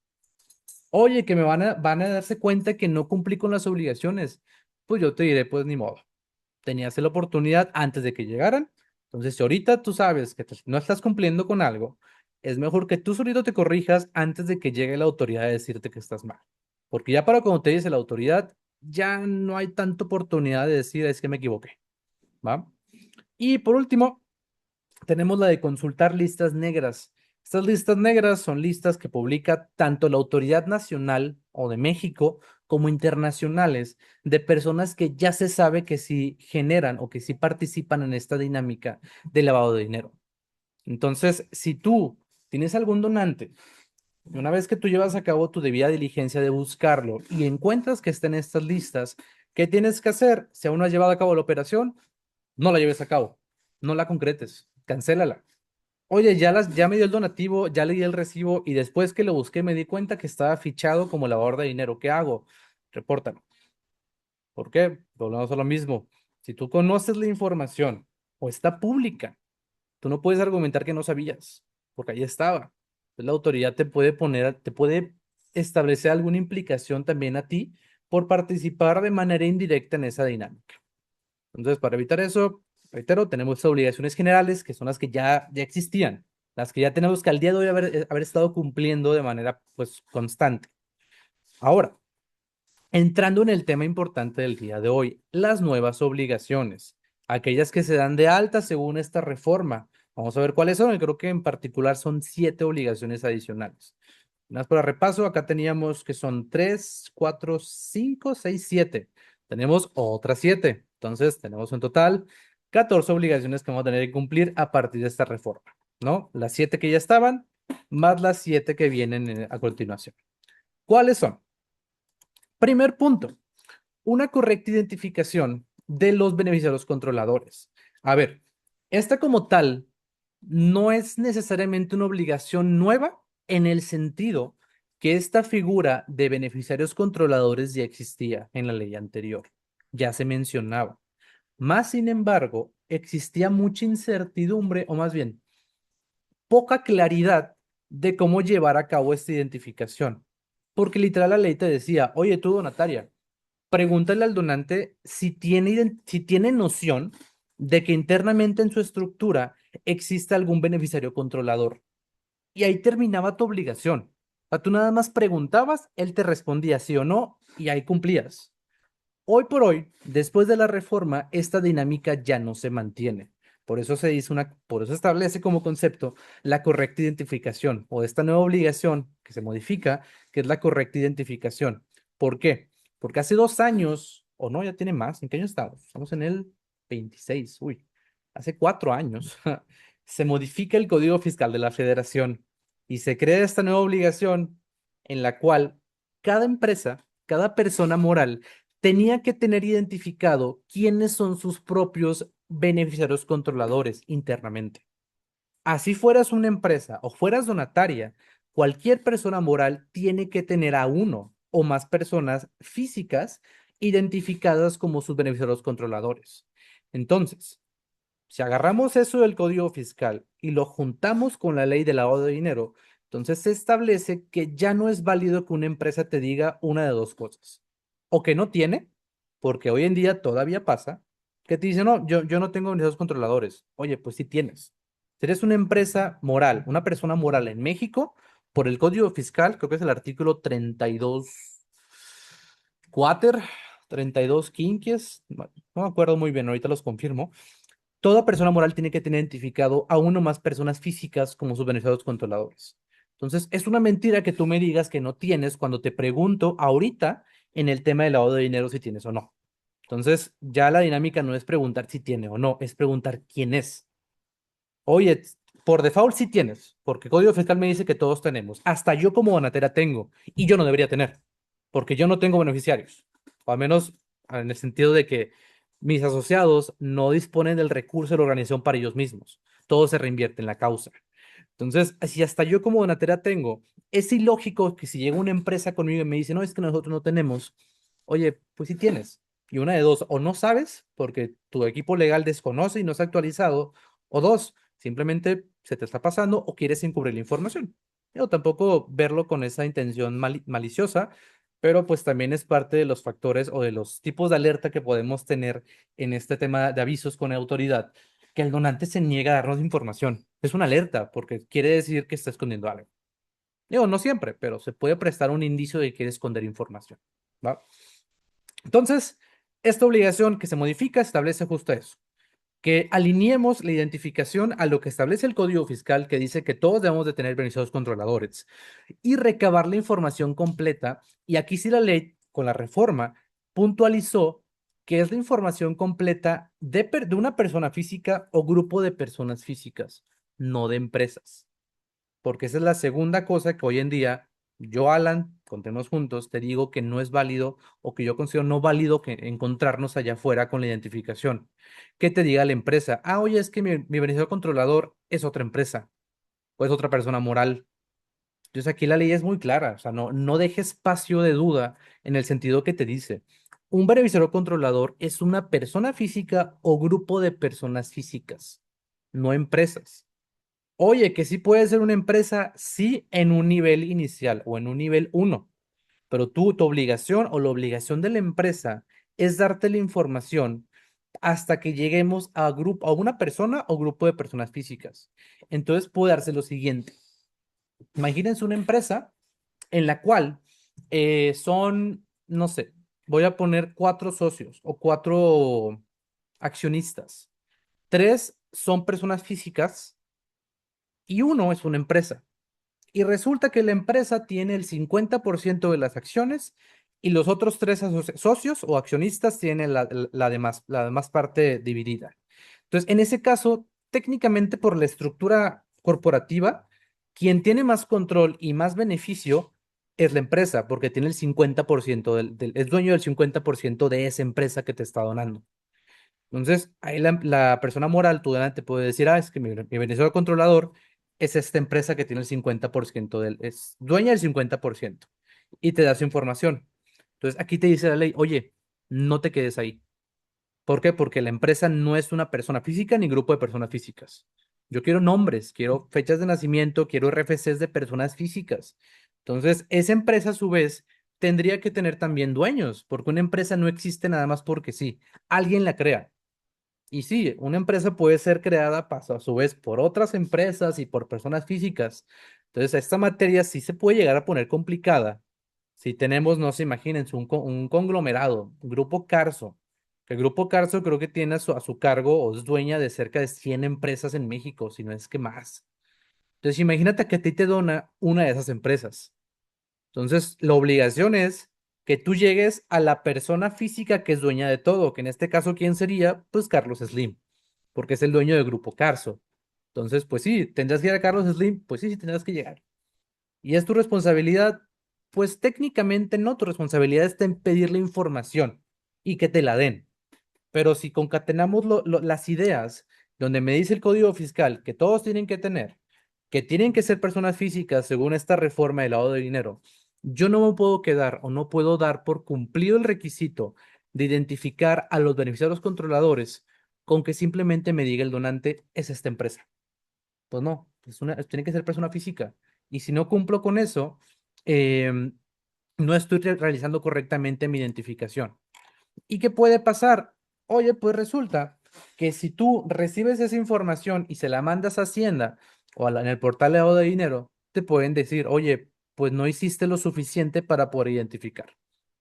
Oye, que van a darse cuenta que no cumplí con las obligaciones. Pues yo te diré, pues ni modo. Tenías la oportunidad antes de que llegaran. Entonces, si ahorita tú sabes que no estás cumpliendo con algo, es mejor que tú solito te corrijas antes de que llegue la autoridad a decirte que estás mal. Porque ya para cuando te dice la autoridad, ya no hay tanta oportunidad de decir es que me equivoqué, ¿va? Y por último, tenemos la de consultar listas negras. Estas listas negras son listas que publica tanto la Autoridad Nacional o de México como internacionales de personas que ya se sabe que sí generan o que sí participan en esta dinámica de lavado de dinero. Entonces, si tú tienes algún donante, y una vez que tú llevas a cabo tu debida diligencia de buscarlo y encuentras que está en estas listas, ¿qué tienes que hacer? Si aún no has llevado a cabo la operación, no la lleves a cabo, no la concretes, cancélala. Oye, ya me dio el donativo, ya le di el recibo y después que lo busqué me di cuenta que estaba fichado como lavador de dinero. ¿Qué hago? Repórtalo. ¿Por qué? Volvemos a lo mismo. Si tú conoces la información o está pública, tú no puedes argumentar que no sabías, porque ahí estaba. Entonces, la autoridad te puede poner, te puede establecer alguna implicación también a ti por participar de manera indirecta en esa dinámica. Entonces, para evitar eso, reitero, tenemos obligaciones generales que son las que ya existían, las que ya tenemos que al día de hoy haber estado cumpliendo de manera pues constante. Ahora, entrando en el tema importante del día de hoy, las nuevas obligaciones, aquellas que se dan de alta según esta reforma. Vamos a ver cuáles son, y creo que en particular son 7 obligaciones adicionales. Más para repaso, acá teníamos que son 3, 4, 5, 6, 7. Tenemos otras 7. Entonces, tenemos en total 14 obligaciones que vamos a tener que cumplir a partir de esta reforma, ¿no? Las 7 que ya estaban, más las 7 que vienen a continuación. ¿Cuáles son? Primer punto, una correcta identificación de los beneficiarios controladores. A ver, esta como tal no es necesariamente una obligación nueva en el sentido que esta figura de beneficiarios controladores ya existía en la ley anterior, ya se mencionaba. Más sin embargo, existía mucha incertidumbre, o más bien, poca claridad de cómo llevar a cabo esta identificación. Porque literal la ley te decía, oye, tú donataria, pregúntale al donante si tiene noción de que internamente en su estructura existe algún beneficiario controlador. Y ahí terminaba tu obligación. O sea, tú nada más preguntabas, él te respondía sí o no, y ahí cumplías. Hoy por hoy, después de la reforma, esta dinámica ya no se mantiene. Por eso establece como concepto la correcta identificación o esta nueva obligación que se modifica, que es la correcta identificación. ¿Por qué? Porque hace 2 años, o no, ya tiene más, ¿en qué año estamos? Estamos en el 26, uy, hace 4 años, se modifica el Código Fiscal de la Federación y se crea esta nueva obligación en la cual cada empresa, cada persona moral, tenía que tener identificado quiénes son sus propios beneficiarios controladores internamente. Así fueras una empresa o fueras donataria, cualquier persona moral tiene que tener a uno o más personas físicas identificadas como sus beneficiarios controladores. Entonces, si agarramos eso del Código Fiscal y lo juntamos con la ley de lavado de dinero, entonces se establece que ya no es válido que una empresa te diga una de dos cosas. O que no tiene, porque hoy en día todavía pasa, que te dice, no, yo no tengo esos controladores. Oye, pues sí tienes. Si eres una empresa moral, una persona moral en México, por el Código Fiscal, creo que es el artículo 32 cuater, 32 quinquies, no me acuerdo muy bien, ahorita los confirmo. Toda persona moral tiene que tener identificado a uno o más personas físicas como sus beneficiarios controladores. Entonces, es una mentira que tú me digas que no tienes cuando te pregunto ahorita en el tema del lavado de dinero si tienes o no. Entonces, ya la dinámica no es preguntar si tiene o no, es preguntar quién es. Oye, por default sí tienes, porque el Código Fiscal me dice que todos tenemos. Hasta yo como donatera tengo, y yo no debería tener, porque yo no tengo beneficiarios. O al menos en el sentido de que mis asociados no disponen del recurso de la organización para ellos mismos. Todo se reinvierte en la causa. Entonces, si hasta yo como donatera tengo, es ilógico que si llega una empresa conmigo y me dice, no, es que nosotros no tenemos, oye, pues sí tienes. Y una de dos, o no sabes porque tu equipo legal desconoce y no está actualizado, o dos, simplemente se te está pasando o quieres encubrir la información. Yo tampoco verlo con esa intención maliciosa, pero pues también es parte de los factores o de los tipos de alerta que podemos tener en este tema de avisos con autoridad, que el donante se niega a darnos información. Es una alerta porque quiere decir que está escondiendo algo. Digo, no siempre, pero se puede prestar un indicio de que quiere esconder información, ¿va? Entonces, esta obligación que se modifica establece justo eso, que alineemos la identificación a lo que establece el Código Fiscal, que dice que todos debemos de tener beneficiarios controladores y recabar la información completa. Y aquí sí la ley, con la reforma, puntualizó que es la información completa de una persona física o grupo de personas físicas, no de empresas. Porque esa es la segunda cosa que hoy en día yo, Alan, contemos juntos, te digo que no es válido o que yo considero no válido que encontrarnos allá afuera con la identificación. Que te diga la empresa, ah, oye, es que mi beneficiario controlador es otra empresa o es otra persona moral. Entonces aquí la ley es muy clara, o sea, no deje espacio de duda en el sentido que te dice, un beneficiario controlador es una persona física o grupo de personas físicas, no empresas. Oye, que sí puede ser una empresa, sí, en un nivel inicial o en un nivel uno, pero tú, tu obligación o la obligación de la empresa es darte la información hasta que lleguemos a grupo, a una persona o grupo de personas físicas. Entonces puede darse lo siguiente. Imagínense una empresa en la cual son, no sé, voy a poner cuatro socios o cuatro accionistas. Tres son personas físicas y uno es una empresa. Y resulta que la empresa tiene el 50% de las acciones y los otros tres socios o accionistas tienen la demás parte dividida. Entonces, en ese caso, técnicamente por la estructura corporativa, quien tiene más control y más beneficio es la empresa, porque tiene el 50% es dueño del 50% de esa empresa que te está donando. Entonces, ahí la persona moral, tu donante puede decir, es que mi beneficiario controlador es esta empresa que tiene el 50% es dueña del 50% y te da su información. Entonces, aquí te dice la ley, oye, no te quedes ahí. ¿Por qué? Porque la empresa no es una persona física ni grupo de personas físicas. Yo quiero nombres, quiero fechas de nacimiento, quiero RFCs de personas físicas. Entonces, esa empresa a su vez tendría que tener también dueños, porque una empresa no existe nada más porque sí. Alguien la crea. Y sí, una empresa puede ser creada a su vez por otras empresas y por personas físicas. Entonces, esta materia sí se puede llegar a poner complicada. Si tenemos, no se imagínense, un conglomerado, un grupo Carso. El grupo Carso creo que tiene a su cargo o es dueña de cerca de 100 empresas en México, si no es que más. Entonces, imagínate que a ti te dona una de esas empresas. Entonces, la obligación es que tú llegues a la persona física que es dueña de todo, que en este caso, ¿quién sería? Pues Carlos Slim, porque es el dueño del grupo Carso. Entonces, pues sí, tendrás que llegar a Carlos Slim, pues sí, sí tendrás que llegar. ¿Y es tu responsabilidad? Pues técnicamente no, tu responsabilidad está en pedirle información y que te la den. Pero si concatenamos las ideas, donde me dice el Código Fiscal que todos tienen que tener, que tienen que ser personas físicas según esta reforma de lavado de dinero, yo no me puedo quedar o no puedo dar por cumplido el requisito de identificar a los beneficiarios controladores con que simplemente me diga el donante es esta empresa. Pues no, tiene que ser persona física. Y si no cumplo con eso, em, no estoy realizando correctamente mi identificación. ¿Y qué puede pasar? Oye, pues resulta que si tú recibes esa información y se la mandas a Hacienda o en el portal de lavado de dinero, te pueden decir, oye, pues no hiciste lo suficiente para poder identificar.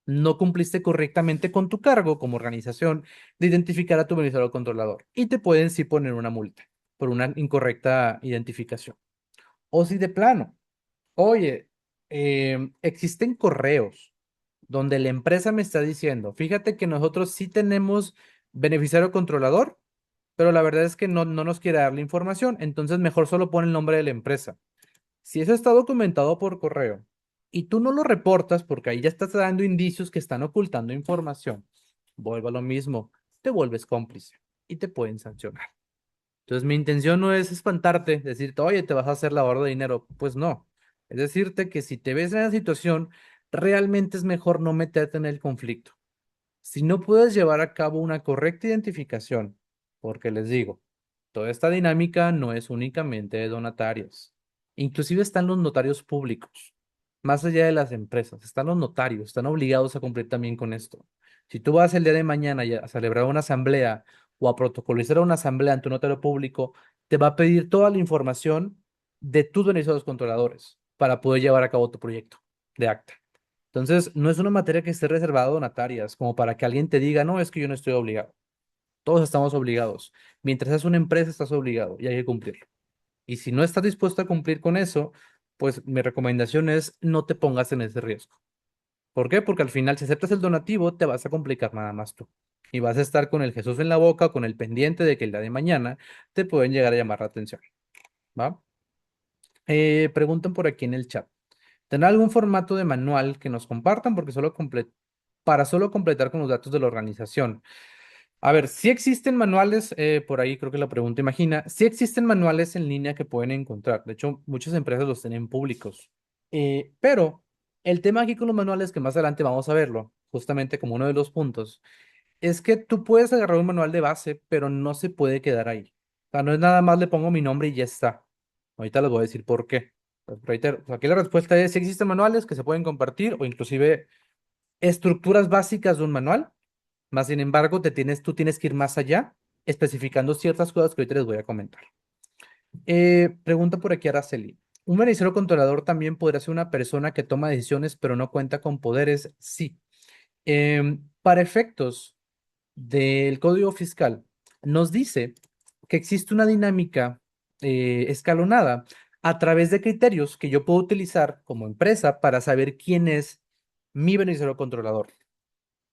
No cumpliste correctamente con tu cargo como organización de identificar a tu beneficiario controlador y te pueden sí poner una multa por una incorrecta identificación. O si de plano, oye, existen correos donde la empresa me está diciendo, fíjate que nosotros sí tenemos beneficiario controlador, pero la verdad es que no nos quiere dar la información, entonces mejor solo pone el nombre de la empresa. Si eso está documentado por correo y tú no lo reportas porque ahí ya estás dando indicios que están ocultando información, vuelvo a lo mismo, te vuelves cómplice y te pueden sancionar. Entonces, mi intención no es espantarte, decirte, oye, te vas a hacer lavado de dinero. Pues no. Es decirte que si te ves en la situación, realmente es mejor no meterte en el conflicto. Si no puedes llevar a cabo una correcta identificación, porque les digo, toda esta dinámica no es únicamente de donatarios. Inclusive están los notarios públicos, más allá de las empresas, están los notarios, están obligados a cumplir también con esto. Si tú vas el día de mañana a celebrar una asamblea o a protocolizar una asamblea ante un notario público, te va a pedir toda la información de tus beneficiarios controladores para poder llevar a cabo tu proyecto de acta. Entonces, no es una materia que esté reservada a donatarias, como para que alguien te diga, no, es que yo no estoy obligado. Todos estamos obligados. Mientras es una empresa, estás obligado y hay que cumplirlo. Y si no estás dispuesto a cumplir con eso, pues mi recomendación es no te pongas en ese riesgo. ¿Por qué? Porque al final, si aceptas el donativo, te vas a complicar nada más tú. Y vas a estar con el Jesús en la boca, con el pendiente de que el día de mañana te pueden llegar a llamar la atención. ¿Va? Preguntan por aquí en el chat. ¿Tendrá algún formato de manual que nos compartan? Porque para solo completar con los datos de la organización. A ver, si existen manuales, por ahí creo que la pregunta imagina, si existen manuales en línea que pueden encontrar. De hecho, muchas empresas los tienen públicos. Pero el tema aquí con los manuales, que más adelante vamos a verlo, justamente como uno de los puntos, es que tú puedes agarrar un manual de base, pero no se puede quedar ahí. O sea, no es nada más le pongo mi nombre y ya está. Ahorita les voy a decir por qué. Pues, reitero, aquí la respuesta es si existen manuales que se pueden compartir o inclusive estructuras básicas de un manual, Más sin embargo, tú tienes que ir más allá, especificando ciertas cosas que ahorita les voy a comentar. Pregunta por aquí Araceli. ¿Un beneficiario controlador también podría ser una persona que toma decisiones pero no cuenta con poderes? Sí. Para efectos del Código Fiscal, nos dice que existe una dinámica escalonada a través de criterios que yo puedo utilizar como empresa para saber quién es mi beneficiario controlador.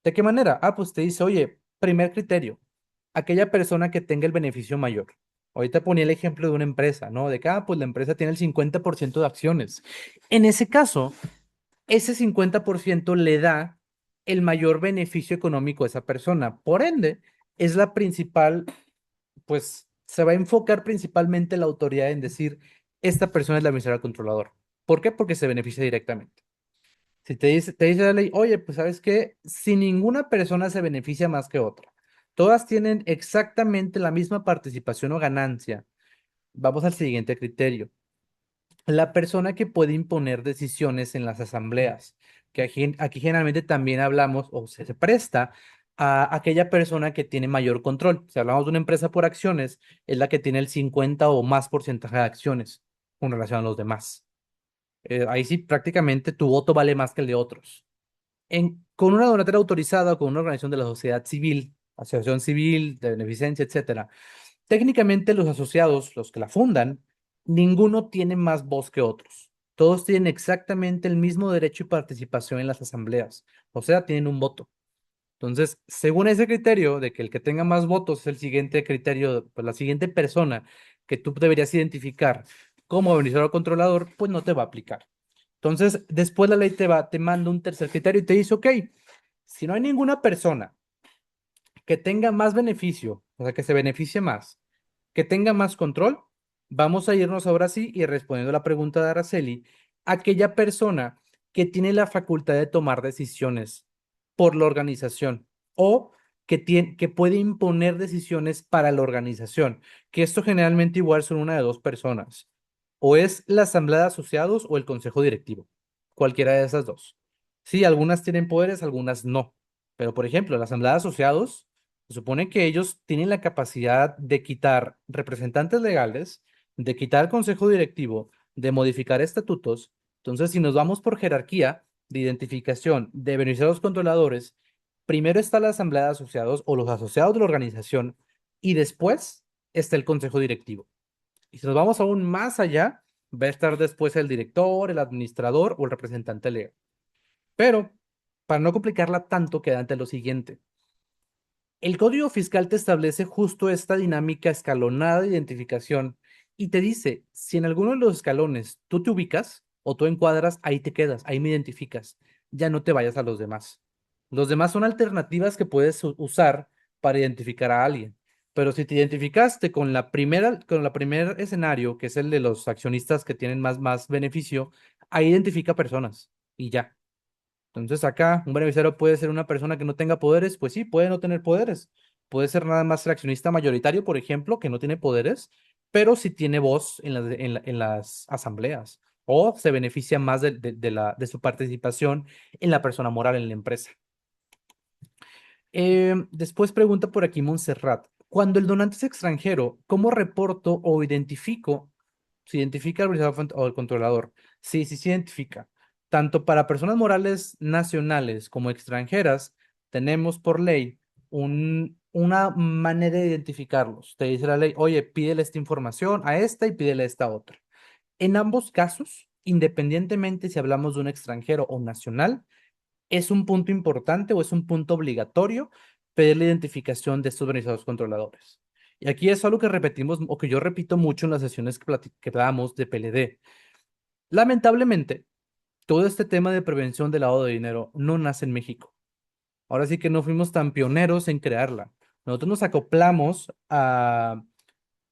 ¿De qué manera? Ah, pues te dice, oye, primer criterio, aquella persona que tenga el beneficio mayor. Ahorita ponía el ejemplo de una empresa, ¿no? De que, pues la empresa tiene el 50% de acciones. En ese caso, ese 50% le da el mayor beneficio económico a esa persona. Por ende, es la principal, pues se va a enfocar principalmente la autoridad en decir, esta persona es la administradora controlador. ¿Por qué? Porque se beneficia directamente. Si te dice la ley, oye, pues sabes qué, si ninguna persona se beneficia más que otra, todas tienen exactamente la misma participación o ganancia. Vamos al siguiente criterio. La persona que puede imponer decisiones en las asambleas, que aquí generalmente también hablamos o se presta a aquella persona que tiene mayor control. Si hablamos de una empresa por acciones, es la que tiene el 50 o más porcentaje de acciones con relación a los demás. Ahí sí prácticamente tu voto vale más que el de otros. Con una donatera autorizada o con una organización de la sociedad civil, asociación civil, de beneficencia, etcétera, técnicamente los asociados, los que la fundan, ninguno tiene más voz que otros. Todos tienen exactamente el mismo derecho y participación en las asambleas, o sea, tienen un voto. Entonces, según ese criterio de que el que tenga más votos es el siguiente criterio, pues la siguiente persona que tú deberías identificar como beneficiario controlador, pues no te va a aplicar. Entonces, después la ley te manda un tercer criterio y te dice, ok, si no hay ninguna persona que tenga más beneficio, o sea, que se beneficie más, que tenga más control, vamos a irnos ahora sí y respondiendo a la pregunta de Araceli, aquella persona que tiene la facultad de tomar decisiones por la organización o que puede imponer decisiones para la organización, que esto generalmente igual son una de dos personas, o es la asamblea de asociados o el consejo directivo, cualquiera de esas dos. Sí, algunas tienen poderes, algunas no. Pero, por ejemplo, la asamblea de asociados se supone que ellos tienen la capacidad de quitar representantes legales, de quitar el consejo directivo, de modificar estatutos. Entonces, si nos vamos por jerarquía de identificación de beneficiarios controladores, primero está la asamblea de asociados o los asociados de la organización y después está el consejo directivo. Y si nos vamos aún más allá, va a estar después el director, el administrador o el representante legal. Pero, para no complicarla tanto, queda ante lo siguiente. El código fiscal te establece justo esta dinámica escalonada de identificación y te dice, si en alguno de los escalones tú te ubicas o tú encuadras, ahí te quedas, ahí me identificas, ya no te vayas a los demás. Los demás son alternativas que puedes usar para identificar a alguien. Pero si te identificaste con la primer escenario, que es el de los accionistas que tienen más beneficio, ahí identifica personas y ya. Entonces acá un beneficiario puede ser una persona que no tenga poderes, pues sí, puede no tener poderes. Puede ser nada más el accionista mayoritario, por ejemplo, que no tiene poderes, pero sí tiene voz en las asambleas o se beneficia más de su participación en la persona moral en la empresa. Después pregunta por aquí Montserrat. Cuando el donante es extranjero, ¿cómo reporto o identifico? ¿Se identifica el organizador o el controlador? Sí, sí se identifica. Tanto para personas morales nacionales como extranjeras, tenemos por ley una manera de identificarlos. Te dice la ley, oye, pídele esta información a esta y pídele a esta otra. En ambos casos, independientemente si hablamos de un extranjero o nacional, es un punto importante o es un punto obligatorio pedir la identificación de estos organizados controladores. Y aquí es algo que repetimos o que yo repito mucho en las sesiones que damos de PLD. Lamentablemente, todo este tema de prevención del lavado de dinero no nace en México. Ahora sí que no fuimos tan pioneros en crearla. Nosotros nos acoplamos a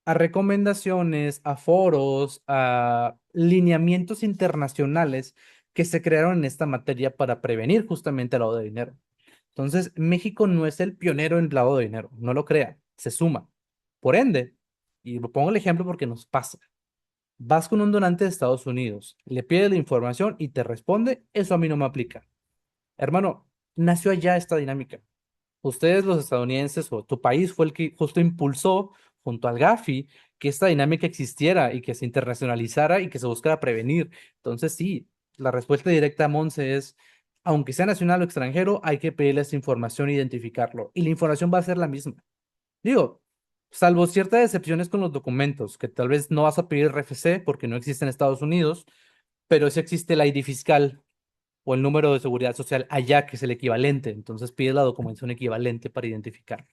recomendaciones, a foros, a lineamientos internacionales que se crearon en esta materia para prevenir justamente el lavado de dinero. Entonces, México no es el pionero en lavado de dinero, no lo crea, se suma. Por ende, y lo pongo el ejemplo porque nos pasa, vas con un donante de Estados Unidos, le pides la información y te responde, eso a mí no me aplica. Hermano, nació allá esta dinámica. ustedes los estadounidenses o tu país fue el que justo impulsó junto al Gafi que esta dinámica existiera y que se internacionalizara y que se buscara prevenir. Entonces, sí, la respuesta directa a Monse es, aunque sea nacional o extranjero, hay que pedirle esa información e identificarlo. Y la información va a ser la misma. Digo, salvo ciertas excepciones con los documentos, que tal vez no vas a pedir RFC porque no existe en Estados Unidos, pero sí existe el ID fiscal o el número de seguridad social allá, que es el equivalente. Entonces pides la documentación equivalente para identificarlo.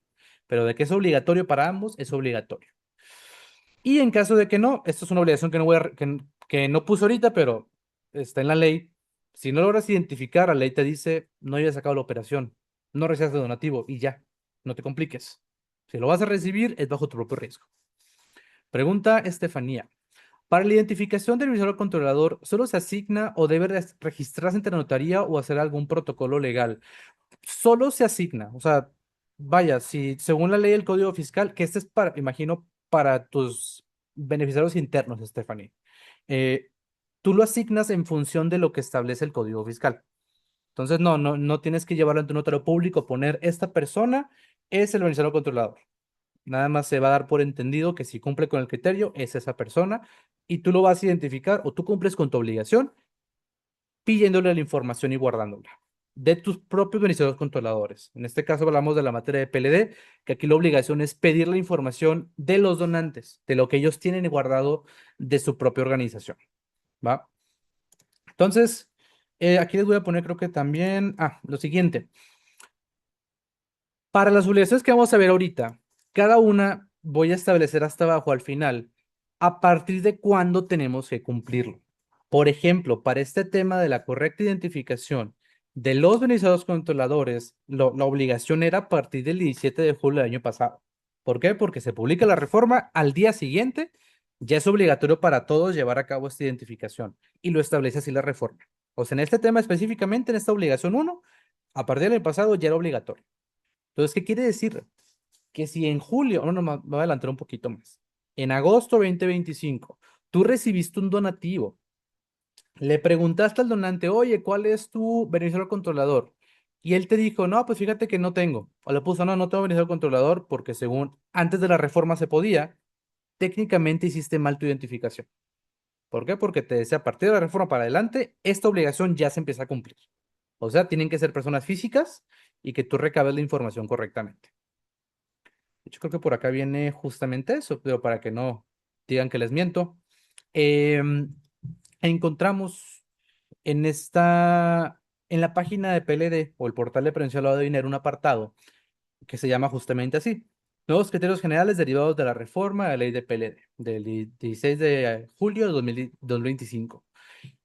Pero de que es obligatorio para ambos, es obligatorio. Y en caso de que no, esto es una obligación que no voy a, que no puse ahorita, pero está en la ley. Si no logras identificar, la ley te dice no hayas sacado la operación, no recibas el donativo y ya, no te compliques. Si lo vas a recibir, es bajo tu propio riesgo. Pregunta Estefanía. Para la identificación del visor controlador, ¿solo se asigna o debe registrarse ante notaría o hacer algún protocolo legal? Solo se asigna, o sea, vaya, si según la ley del Código Fiscal, que este es para, imagino, para tus beneficiarios internos, Stephanie, eh, tú lo asignas en función de lo que establece el Código Fiscal. Entonces, no tienes que llevarlo ante un notario público, poner esta persona es el beneficiario controlador. Nada más se va a dar por entendido que si cumple con el criterio, es esa persona y tú lo vas a identificar o tú cumples con tu obligación pidiéndole la información y guardándola de tus propios beneficiarios controladores. En este caso hablamos de la materia de PLD, que aquí la obligación es pedir la información de los donantes, de lo que ellos tienen guardado de su propia organización, ¿va? Entonces, aquí les voy a poner creo que también, lo siguiente. Para las obligaciones que vamos a ver ahorita, cada una voy a establecer hasta abajo al final a partir de cuándo tenemos que cumplirlo. Por ejemplo, para este tema de la correcta identificación de los beneficiarios controladores, la obligación era a partir del 17 de julio del año pasado. ¿Por qué? Porque se publica la reforma al día siguiente, ya es obligatorio para todos llevar a cabo esta identificación y lo establece así la reforma. O sea, en este tema específicamente, en esta obligación uno, a partir del año pasado ya era obligatorio. Entonces, ¿qué quiere decir? Que si en julio, no, me voy a adelantar un poquito más, en agosto 2025, tú recibiste un donativo, le preguntaste al donante, oye, ¿cuál es tu beneficiario controlador? Y él te dijo, no, pues fíjate que no tengo. O le puso, no, no tengo beneficiario controlador porque según antes de la reforma se podía, técnicamente hiciste mal tu identificación. ¿Por qué? Porque te decía, a partir de la reforma para adelante, esta obligación ya se empieza a cumplir. O sea, tienen que ser personas físicas y que tú recabes la información correctamente. De hecho, creo que por acá viene justamente eso, pero para que no digan que les miento. Em, encontramos en la página de PLD o el portal de prevención al lavado de dinero un apartado que se llama justamente así. Nuevos criterios generales derivados de la reforma de la ley de PLD del 16 de julio de 2025.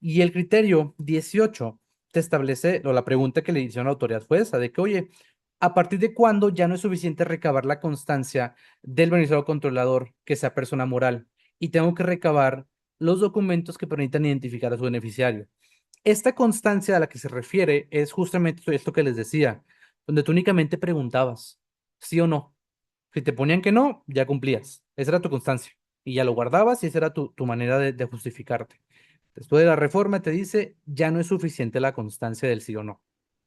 Y el criterio 18 te establece, o la pregunta que le hicieron a la autoridad fue esa, de que, oye, ¿a partir de cuándo ya no es suficiente recabar la constancia del beneficiario controlador que sea persona moral? Y tengo que recabar los documentos que permitan identificar a su beneficiario. Esta constancia a la que se refiere es justamente esto que les decía, donde tú únicamente preguntabas, sí o no. Si te ponían que no, ya cumplías. Esa era tu constancia. Y ya lo guardabas y esa era tu manera de justificarte. Después de la reforma te dice, ya no es suficiente la constancia del sí o no.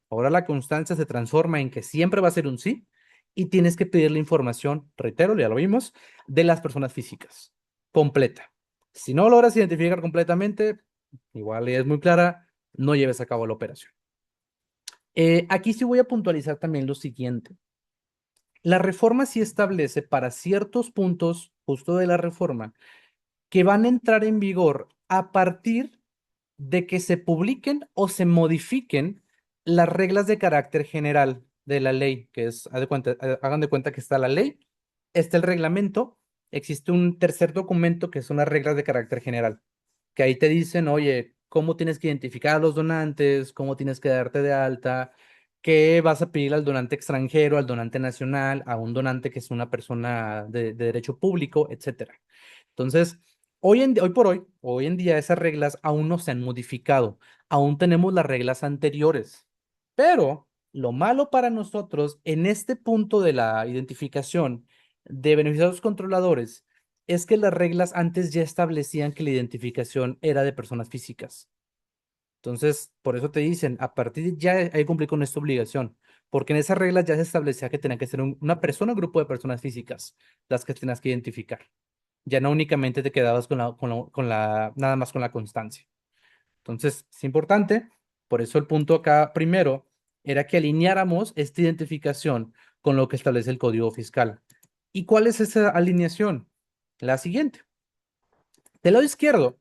Ahora la constancia se transforma en que siempre va a ser un sí y tienes que pedir la información, reitero, ya lo vimos, de las personas físicas, completa. Si no logras identificar completamente, igual es muy clara, no lleves a cabo la operación. Aquí sí voy a puntualizar también lo siguiente. La reforma sí establece para ciertos puntos justo de la reforma que van a entrar en vigor a partir de que se publiquen o se modifiquen las reglas de carácter general de la ley, que es, hagan de cuenta que está la ley, está el reglamento, existe un tercer documento que son las reglas de carácter general, que ahí te dicen, oye, cómo tienes que identificar a los donantes, cómo tienes que darte de alta, qué vas a pedir al donante extranjero, al donante nacional, a un donante que es una persona de derecho público, etcétera. Entonces, hoy en día esas reglas aún no se han modificado, aún tenemos las reglas anteriores, pero lo malo para nosotros en este punto de la identificación de beneficiarios controladores es que las reglas antes ya establecían que la identificación era de personas físicas. Entonces, por eso te dicen, a partir de ya hay que cumplir con esta obligación, porque en esas reglas ya se establecía que tenía que ser una persona o grupo de personas físicas las que tenías que identificar. Ya no únicamente te quedabas nada más con la constancia. Entonces, es importante, por eso el punto acá primero era que alineáramos esta identificación con lo que establece el Código Fiscal. ¿Y cuál es esa alineación? La siguiente. Del lado izquierdo,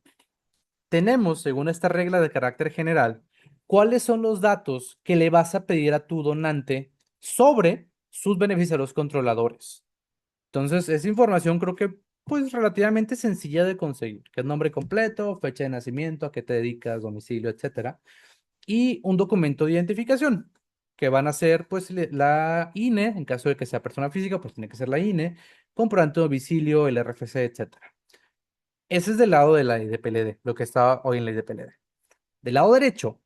tenemos, según esta regla de carácter general, cuáles son los datos que le vas a pedir a tu donante sobre sus beneficiarios controladores. Entonces, esa información creo que pues relativamente sencilla de conseguir, que es nombre completo, fecha de nacimiento, a qué te dedicas, domicilio, etcétera, y un documento de identificación, que van a ser pues la INE, en caso de que sea persona física, pues tiene que ser la INE, comprobante de domicilio, el RFC, etcétera. Ese es del lado de la IDPLD, lo que está hoy en la IDPLD. Del lado derecho,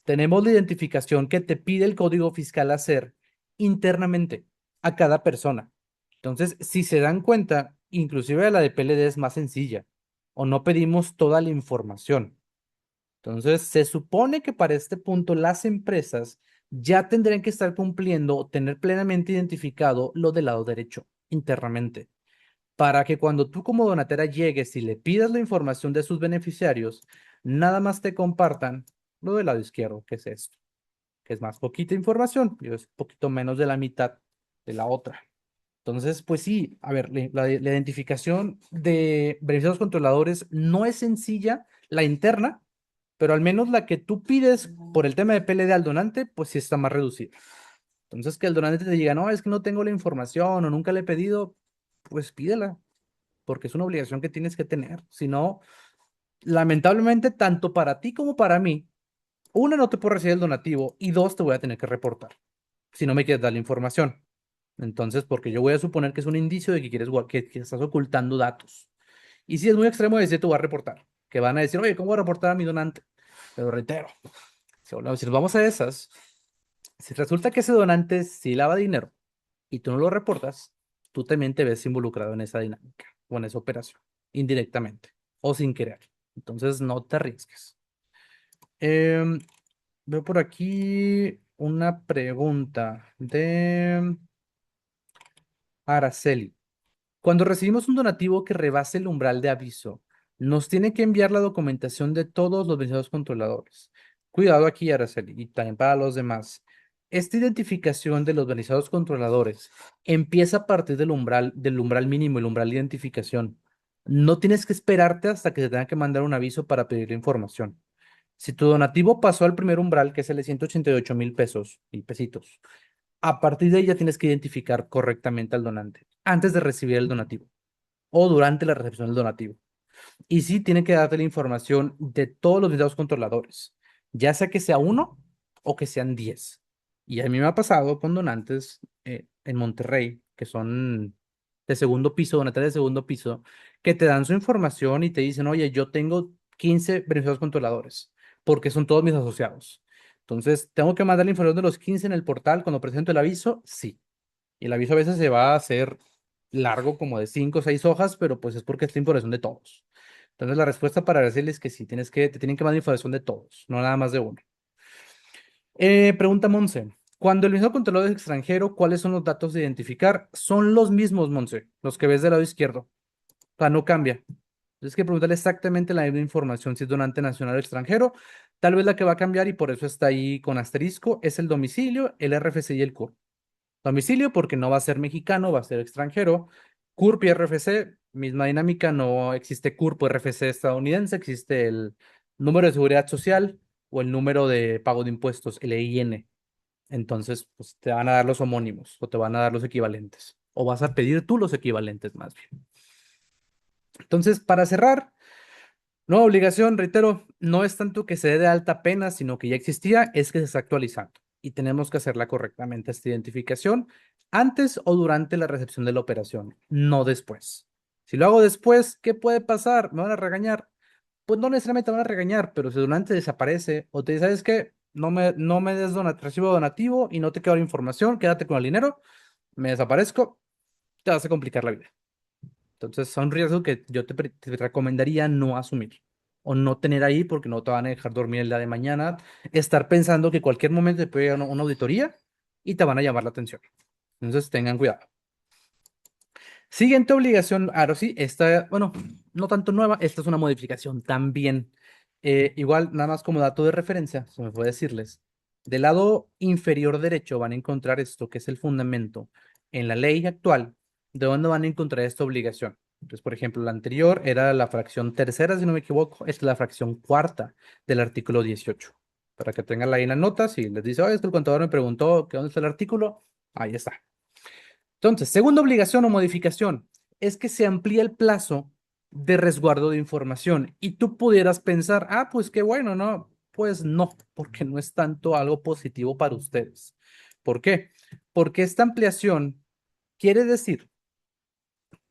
tenemos la identificación que te pide el Código Fiscal hacer internamente a cada persona. Entonces, si se dan cuenta, inclusive la de PLD es más sencilla o no pedimos toda la información. Entonces, se supone que para este punto las empresas ya tendrían que estar cumpliendo o tener plenamente identificado lo del lado derecho internamente, para que cuando tú como donatera llegues y le pidas la información de sus beneficiarios, nada más te compartan lo del lado izquierdo, que es esto, que es más poquita información, y es un poquito menos de la mitad de la otra. Entonces, pues sí, a ver, la identificación de beneficiarios controladores no es sencilla, la interna, pero al menos la que tú pides por el tema de PLD al donante, pues sí está más reducida. Entonces, que el donante te diga, no, es que no tengo la información o nunca le he pedido, pues pídela, porque es una obligación que tienes que tener. Si no, lamentablemente, tanto para ti como para mí, una, no te puedo recibir el donativo y dos, te voy a tener que reportar si no me quieres dar la información. Entonces, porque yo voy a suponer que es un indicio de que que estás ocultando datos. Y si es muy extremo decir, te voy a reportar. Que van a decir, oye, ¿cómo voy a reportar a mi donante? Pero reitero, si nos vamos a esas, si resulta que ese donante sí lava dinero y tú no lo reportas, tú también te ves involucrado en esa dinámica o en esa operación, indirectamente o sin querer. Entonces, no te arriesgues. Em, Veo por aquí una pregunta de Araceli. Cuando recibimos un donativo que rebase el umbral de aviso, nos tiene que enviar la documentación de todos los beneficiarios controladores. Cuidado aquí, Araceli, y también para los demás. Esta identificación de los beneficiarios controladores empieza a partir del umbral mínimo, el umbral de identificación. No tienes que esperarte hasta que te tenga que mandar un aviso para pedir la información. Si tu donativo pasó al primer umbral, que es el de 188,000 pesos y pesitos, a partir de ahí ya tienes que identificar correctamente al donante antes de recibir el donativo o durante la recepción del donativo. Y sí, tiene que darte la información de todos los videos controladores, ya sea que sea uno o que sean 10. Y a mí me ha pasado con donantes en Monterrey, que son de segundo piso, donantes de segundo piso, que te dan su información y te dicen, oye, yo tengo 15 beneficiarios controladores, porque son todos mis asociados. Entonces, ¿tengo que mandar la información de los 15 en el portal cuando presento el aviso? Sí. Y el aviso a veces se va a hacer largo, como de 5 o 6 hojas, pero pues es porque es la información de todos. Entonces la respuesta para decirles es que sí, te tienen que mandar información de todos, no nada más de uno. Pregunta Monse. Cuando el mismo controlador es extranjero, ¿cuáles son los datos de identificar? Son los mismos, Monse, los que ves del lado izquierdo. O sea, no cambia. Tienes que preguntarle exactamente la misma información si es donante nacional o extranjero. Tal vez la que va a cambiar y por eso está ahí con asterisco es el domicilio, el RFC y el CURP. Domicilio porque no va a ser mexicano, va a ser extranjero. CURP y RFC, misma dinámica, no existe CURP o RFC estadounidense, existe el número de seguridad social o el número de pago de impuestos, el EIN. Entonces, pues te van a dar los homónimos o te van a dar los equivalentes. O vas a pedir tú los equivalentes más bien. Entonces, para cerrar, nueva obligación, reitero, no es tanto que se dé de alta pena, sino que ya existía, es que se está actualizando y tenemos que hacerla correctamente esta identificación antes o durante la recepción de la operación, no después. Si lo hago después, ¿qué puede pasar? ¿Me van a regañar? Pues no necesariamente me van a regañar, pero si donante desaparece o te dice, ¿sabes qué? No me des recibo donativo y no te quedo la información, quédate con el dinero, me desaparezco, te vas a complicar la vida. Entonces, son riesgos que yo te recomendaría no asumir o no tener ahí porque no te van a dejar dormir el día de mañana. Estar pensando que cualquier momento te puede llegar una auditoría y te van a llamar la atención. Entonces tengan cuidado. Siguiente obligación, ahora sí, esta, bueno, no tanto nueva, esta es una modificación también. Igual, nada más como dato de referencia, se me puede decirles. Del lado inferior derecho van a encontrar esto, que es el fundamento en la ley actual, de dónde van a encontrar esta obligación. Entonces, por ejemplo, la anterior era la fracción tercera, si no me equivoco, esta es la fracción cuarta del artículo 18. Para que tengan ahí en las notas, si les dice, oye, es que el contador me preguntó que dónde está el artículo, ahí está. Entonces, segunda obligación o modificación es que se amplía el plazo de resguardo de información y tú pudieras pensar, ah, pues qué bueno, ¿no? Pues no, porque no es tanto algo positivo para ustedes. ¿Por qué? Porque esta ampliación quiere decir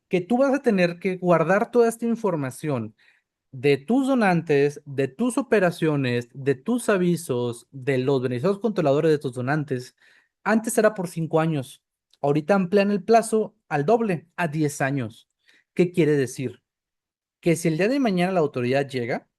que tú vas a tener que guardar toda esta información de tus donantes, de tus operaciones, de tus avisos, de los beneficiados controladores de tus donantes. Antes era por 5 años. Ahorita amplían el plazo al doble, a 10 años. ¿Qué quiere decir? Que si el día de mañana la autoridad llega,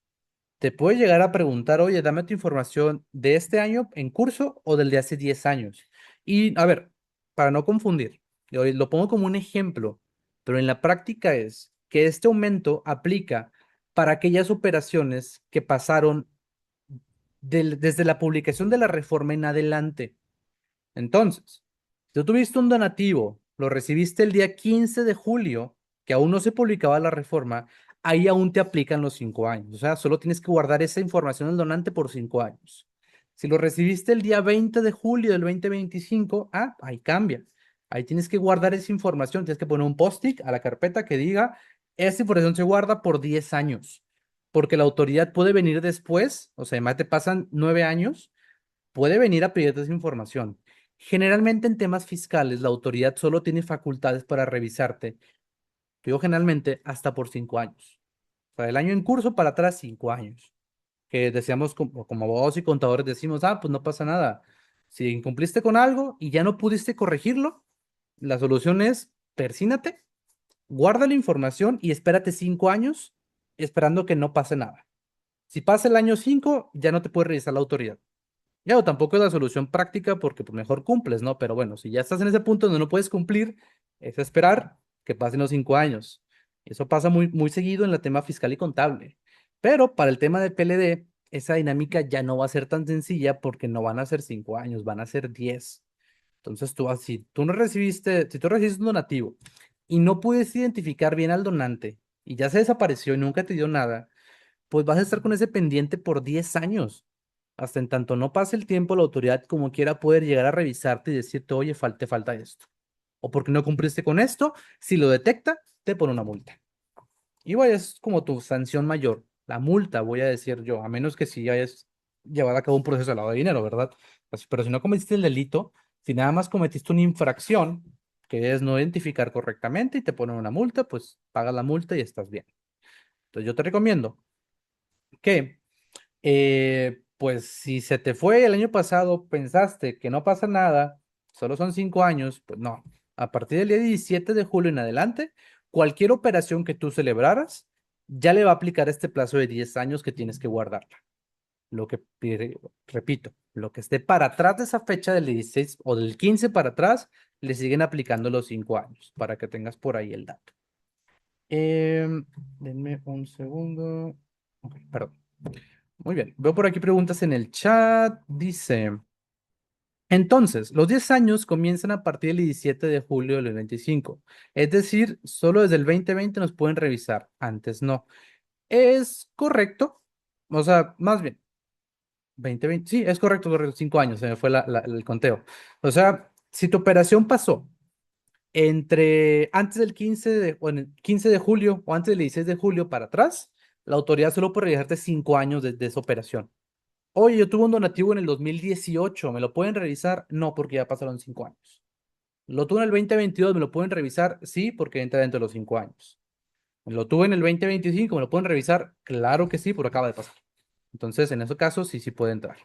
te puede llegar a preguntar, oye, dame tu información de este año en curso o del de hace 10 años. Y a ver, para no confundir, lo pongo como un ejemplo, pero en la práctica es que este aumento aplica para aquellas operaciones que pasaron desde la publicación de la reforma en adelante. Entonces, si tú tuviste un donativo, lo recibiste el día 15 de julio, que aún no se publicaba la reforma, ahí aún te aplican los 5 años. O sea, solo tienes que guardar esa información del donante por 5 años. Si lo recibiste el día 20 de julio del 2025, ahí cambia. Ahí tienes que guardar esa información. Tienes que poner un post-it a la carpeta que diga, esta información se guarda por 10 años. Porque la autoridad puede venir después, o sea, además te pasan 9 años, puede venir a pedirte esa información. Generalmente en temas fiscales, la autoridad solo tiene facultades para revisarte, digo generalmente, hasta por 5 años. O sea, el año en curso para atrás, 5 años. Que decíamos como abogados y contadores, decimos, pues no pasa nada. Si incumpliste con algo y ya no pudiste corregirlo, la solución es persínate, guarda la información y espérate 5 años esperando que no pase nada. Si pasa el año 5, ya no te puede revisar la autoridad. Ya, o tampoco es la solución práctica porque pues, mejor cumples, ¿no? Pero bueno, si ya estás en ese punto donde no puedes cumplir, es esperar que pasen los 5 años. Eso pasa muy, muy seguido en el tema fiscal y contable. Pero para el tema de PLD, esa dinámica ya no va a ser tan sencilla porque no van a ser 5 años, van a ser 10. Entonces si tú no recibiste, si tú recibiste un donativo y no puedes identificar bien al donante y ya se desapareció y nunca te dio nada, pues vas a estar con ese pendiente por 10 años. Hasta en tanto no pase el tiempo, la autoridad como quiera poder llegar a revisarte y decirte, oye, te falta esto. O porque no cumpliste con esto, si lo detecta, te pone una multa. Y vaya, es como tu sanción mayor. La multa, voy a decir yo, a menos que si hayas llevado a cabo un proceso de lavado de dinero, ¿verdad? Pero si no cometiste el delito, si nada más cometiste una infracción, que es no identificar correctamente y te ponen una multa, pues pagas la multa y estás bien. Entonces yo te recomiendo que pues si se te fue el año pasado, pensaste que no pasa nada, solo son 5 años, pues no. A partir del día 17 de julio en adelante, cualquier operación que tú celebraras, ya le va a aplicar este plazo de 10 años que tienes que guardarla. Lo que, repito, lo que esté para atrás de esa fecha del 16 o del 15 para atrás, le siguen aplicando los 5 años, para que tengas por ahí el dato. Denme un segundo. Ok, perdón. Muy bien. Veo por aquí preguntas en el chat. Dice, entonces, los 10 años comienzan a partir del 17 de julio del 25. Es decir, solo desde el 2020 nos pueden revisar. Antes no. ¿Es correcto? O sea, más bien, 2020. Sí, es correcto, correcto. 5 años, se me fue el conteo. O sea, si tu operación pasó entre antes del 15 o en el 15 de julio o antes del 16 de julio para atrás, la autoridad solo puede revisarte 5 años de esa operación. Oye, yo tuve un donativo en el 2018, ¿me lo pueden revisar? No, porque ya pasaron 5 años. Lo tuve en el 2022, ¿me lo pueden revisar? Sí, porque entra dentro de los 5 años. Lo tuve en el 2025, ¿me lo pueden revisar? Claro que sí, porque acaba de pasar. Entonces, en ese caso, sí, sí puede entrar.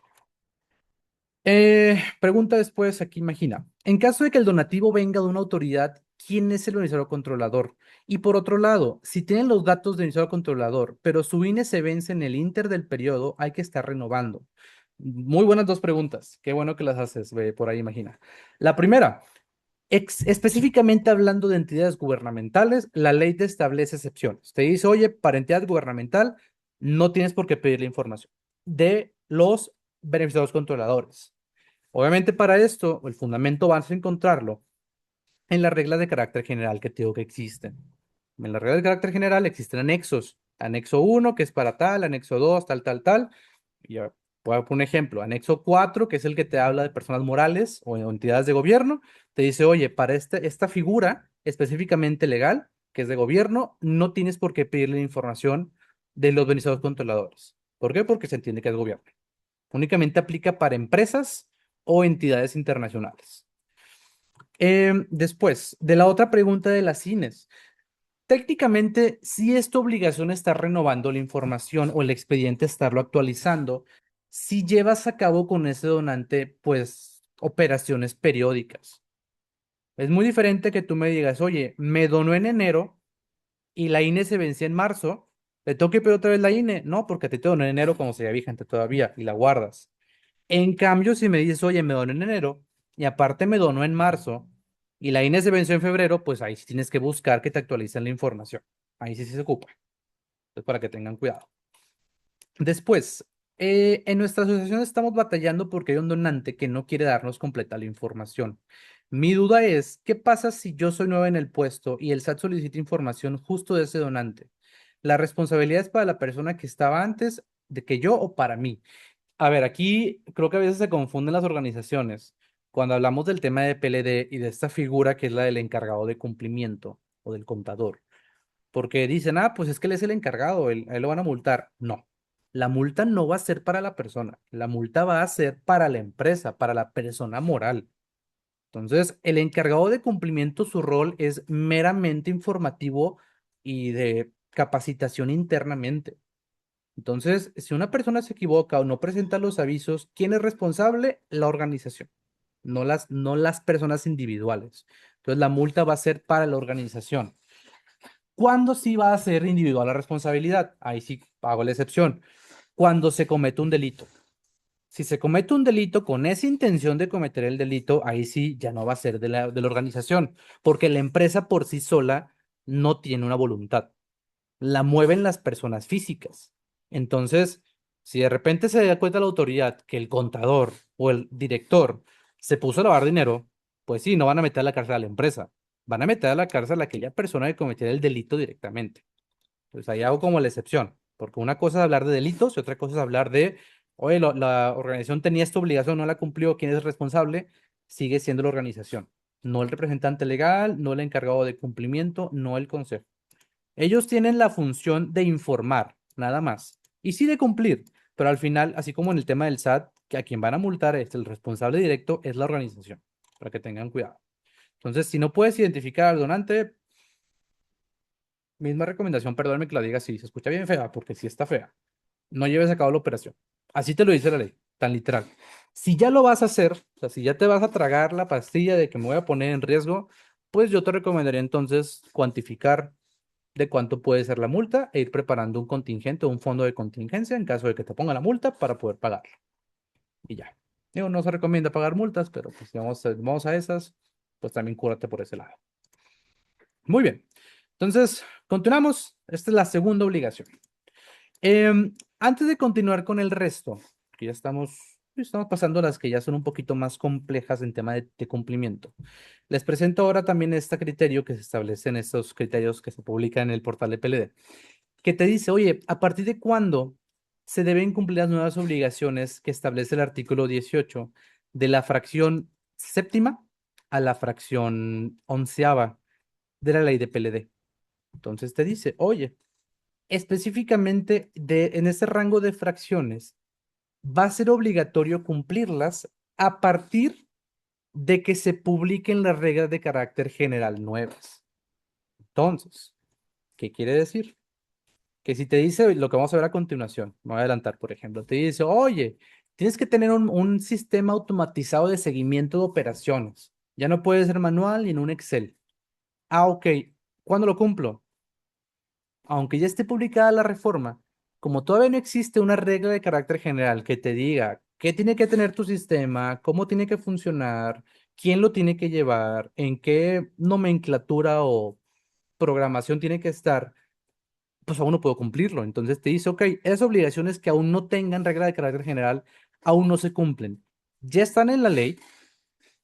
Pregunta después, aquí imagina. En caso de que el donativo venga de una autoridad, ¿quién es el beneficiario controlador? Y por otro lado, si tienen los datos del beneficiario controlador, pero su INE se vence en el inter del periodo, hay que estar renovando. Muy buenas dos preguntas. Qué bueno que las haces, ve, por ahí imagina. La primera, específicamente hablando de entidades gubernamentales, la ley te establece excepciones. Te dice, oye, para entidad gubernamental no tienes por qué pedir la información de los beneficiados controladores. Obviamente para esto, el fundamento vas a encontrarlo en las reglas de carácter general que te digo que existen. En las reglas de carácter general existen anexos. Anexo uno que es para tal, anexo 2 tal, tal, tal. Y ya, voy a poner un ejemplo. Anexo 4 que es el que te habla de personas morales o entidades de gobierno, te dice, oye, para esta figura específicamente legal, que es de gobierno, no tienes por qué pedirle información de los beneficiados controladores. ¿Por qué? Porque se entiende que es gobierno. Únicamente aplica para empresas o entidades internacionales. Después, de la otra pregunta de las INES. Técnicamente, si es tu obligación estar renovando la información o el expediente estarlo actualizando, si llevas a cabo con ese donante, pues, operaciones periódicas. Es muy diferente que tú me digas, oye, me donó en enero y la INE se vencía en marzo, ¿le tengo que pedir otra vez la INE? No, porque a ti te donó en enero como sería vigente todavía y la guardas. En cambio, si me dices, oye, me donó en enero y aparte me donó en marzo y la INE se venció en febrero, pues ahí sí tienes que buscar que te actualicen la información. Ahí sí se ocupa. Entonces, para que tengan cuidado. Después, en nuestra asociación estamos batallando porque hay un donante que no quiere darnos completa la información. Mi duda es, ¿qué pasa si yo soy nueva en el puesto y el SAT solicita información justo de ese donante? ¿La responsabilidad es para la persona que estaba antes de que yo o para mí? A ver, aquí creo que a veces se confunden las organizaciones cuando hablamos del tema de PLD y de esta figura que es la del encargado de cumplimiento o del contador. Porque dicen, ah, pues es que él es el encargado, a él lo van a multar. No, la multa no va a ser para la persona, la multa va a ser para la empresa, para la persona moral. Entonces, el encargado de cumplimiento, su rol es meramente informativo y de capacitación internamente. Entonces, si una persona se equivoca o no presenta los avisos, ¿quién es responsable? La organización, no las personas individuales. Entonces, la multa va a ser para la organización. ¿Cuándo sí va a ser individual la responsabilidad? Ahí sí hago la excepción. Cuando se comete un delito. Si se comete un delito con esa intención de cometer el delito, ahí sí ya no va a ser de la organización, porque la empresa por sí sola no tiene una voluntad, la mueven las personas físicas. Entonces, si de repente se da cuenta la autoridad que el contador o el director se puso a lavar dinero, pues sí, no van a meter a la cárcel a la empresa, van a meter a la cárcel a aquella persona que cometió el delito directamente. Pues ahí hago como la excepción, porque una cosa es hablar de delitos y otra cosa es hablar de, oye, la organización tenía esta obligación, no la cumplió, ¿quién es responsable? Sigue siendo la organización, no el representante legal, no el encargado de cumplimiento, no el consejo. Ellos tienen la función de informar, nada más, y sí de cumplir, pero al final, así como en el tema del SAT, que a quien van a multar es el responsable directo, es la organización, para que tengan cuidado. Entonces, si no puedes identificar al donante, misma recomendación, perdóname que la diga así, se escucha bien fea, porque sí está fea. No lleves a cabo la operación. Así te lo dice la ley, tan literal. Si ya lo vas a hacer, o sea, si ya te vas a tragar la pastilla de que me voy a poner en riesgo, pues yo te recomendaría entonces cuantificar de cuánto puede ser la multa e ir preparando un contingente o un fondo de contingencia en caso de que te ponga la multa para poder pagarla. Y ya. Digo, no se recomienda pagar multas, pero pues si vamos a esas, pues también cúrate por ese lado. Muy bien. Entonces, continuamos. Esta es la segunda obligación. Antes de continuar con el resto, que ya estamos pasando a las que ya son un poquito más complejas en tema de cumplimiento. Les presento ahora también este criterio que se establece en estos criterios que se publican en el portal de PLD, que te dice, oye, ¿a partir de cuándo se deben cumplir las nuevas obligaciones que establece el artículo 18 de la fracción séptima a la fracción onceava de la ley de PLD? Entonces te dice, oye, específicamente en ese rango de fracciones, va a ser obligatorio cumplirlas a partir de que se publiquen las reglas de carácter general nuevas. Entonces, ¿qué quiere decir? Que si te dice lo que vamos a ver a continuación, me voy a adelantar, por ejemplo, te dice, oye, tienes que tener un sistema automatizado de seguimiento de operaciones. Ya no puede ser manual ni en un Excel. Ah, ok. ¿Cuándo lo cumplo? Aunque ya esté publicada la reforma, como todavía no existe una regla de carácter general que te diga qué tiene que tener tu sistema, cómo tiene que funcionar, quién lo tiene que llevar, en qué nomenclatura o programación tiene que estar, pues aún no puedo cumplirlo. Entonces te dice, ok, esas obligaciones que aún no tengan regla de carácter general, aún no se cumplen. Ya están en la ley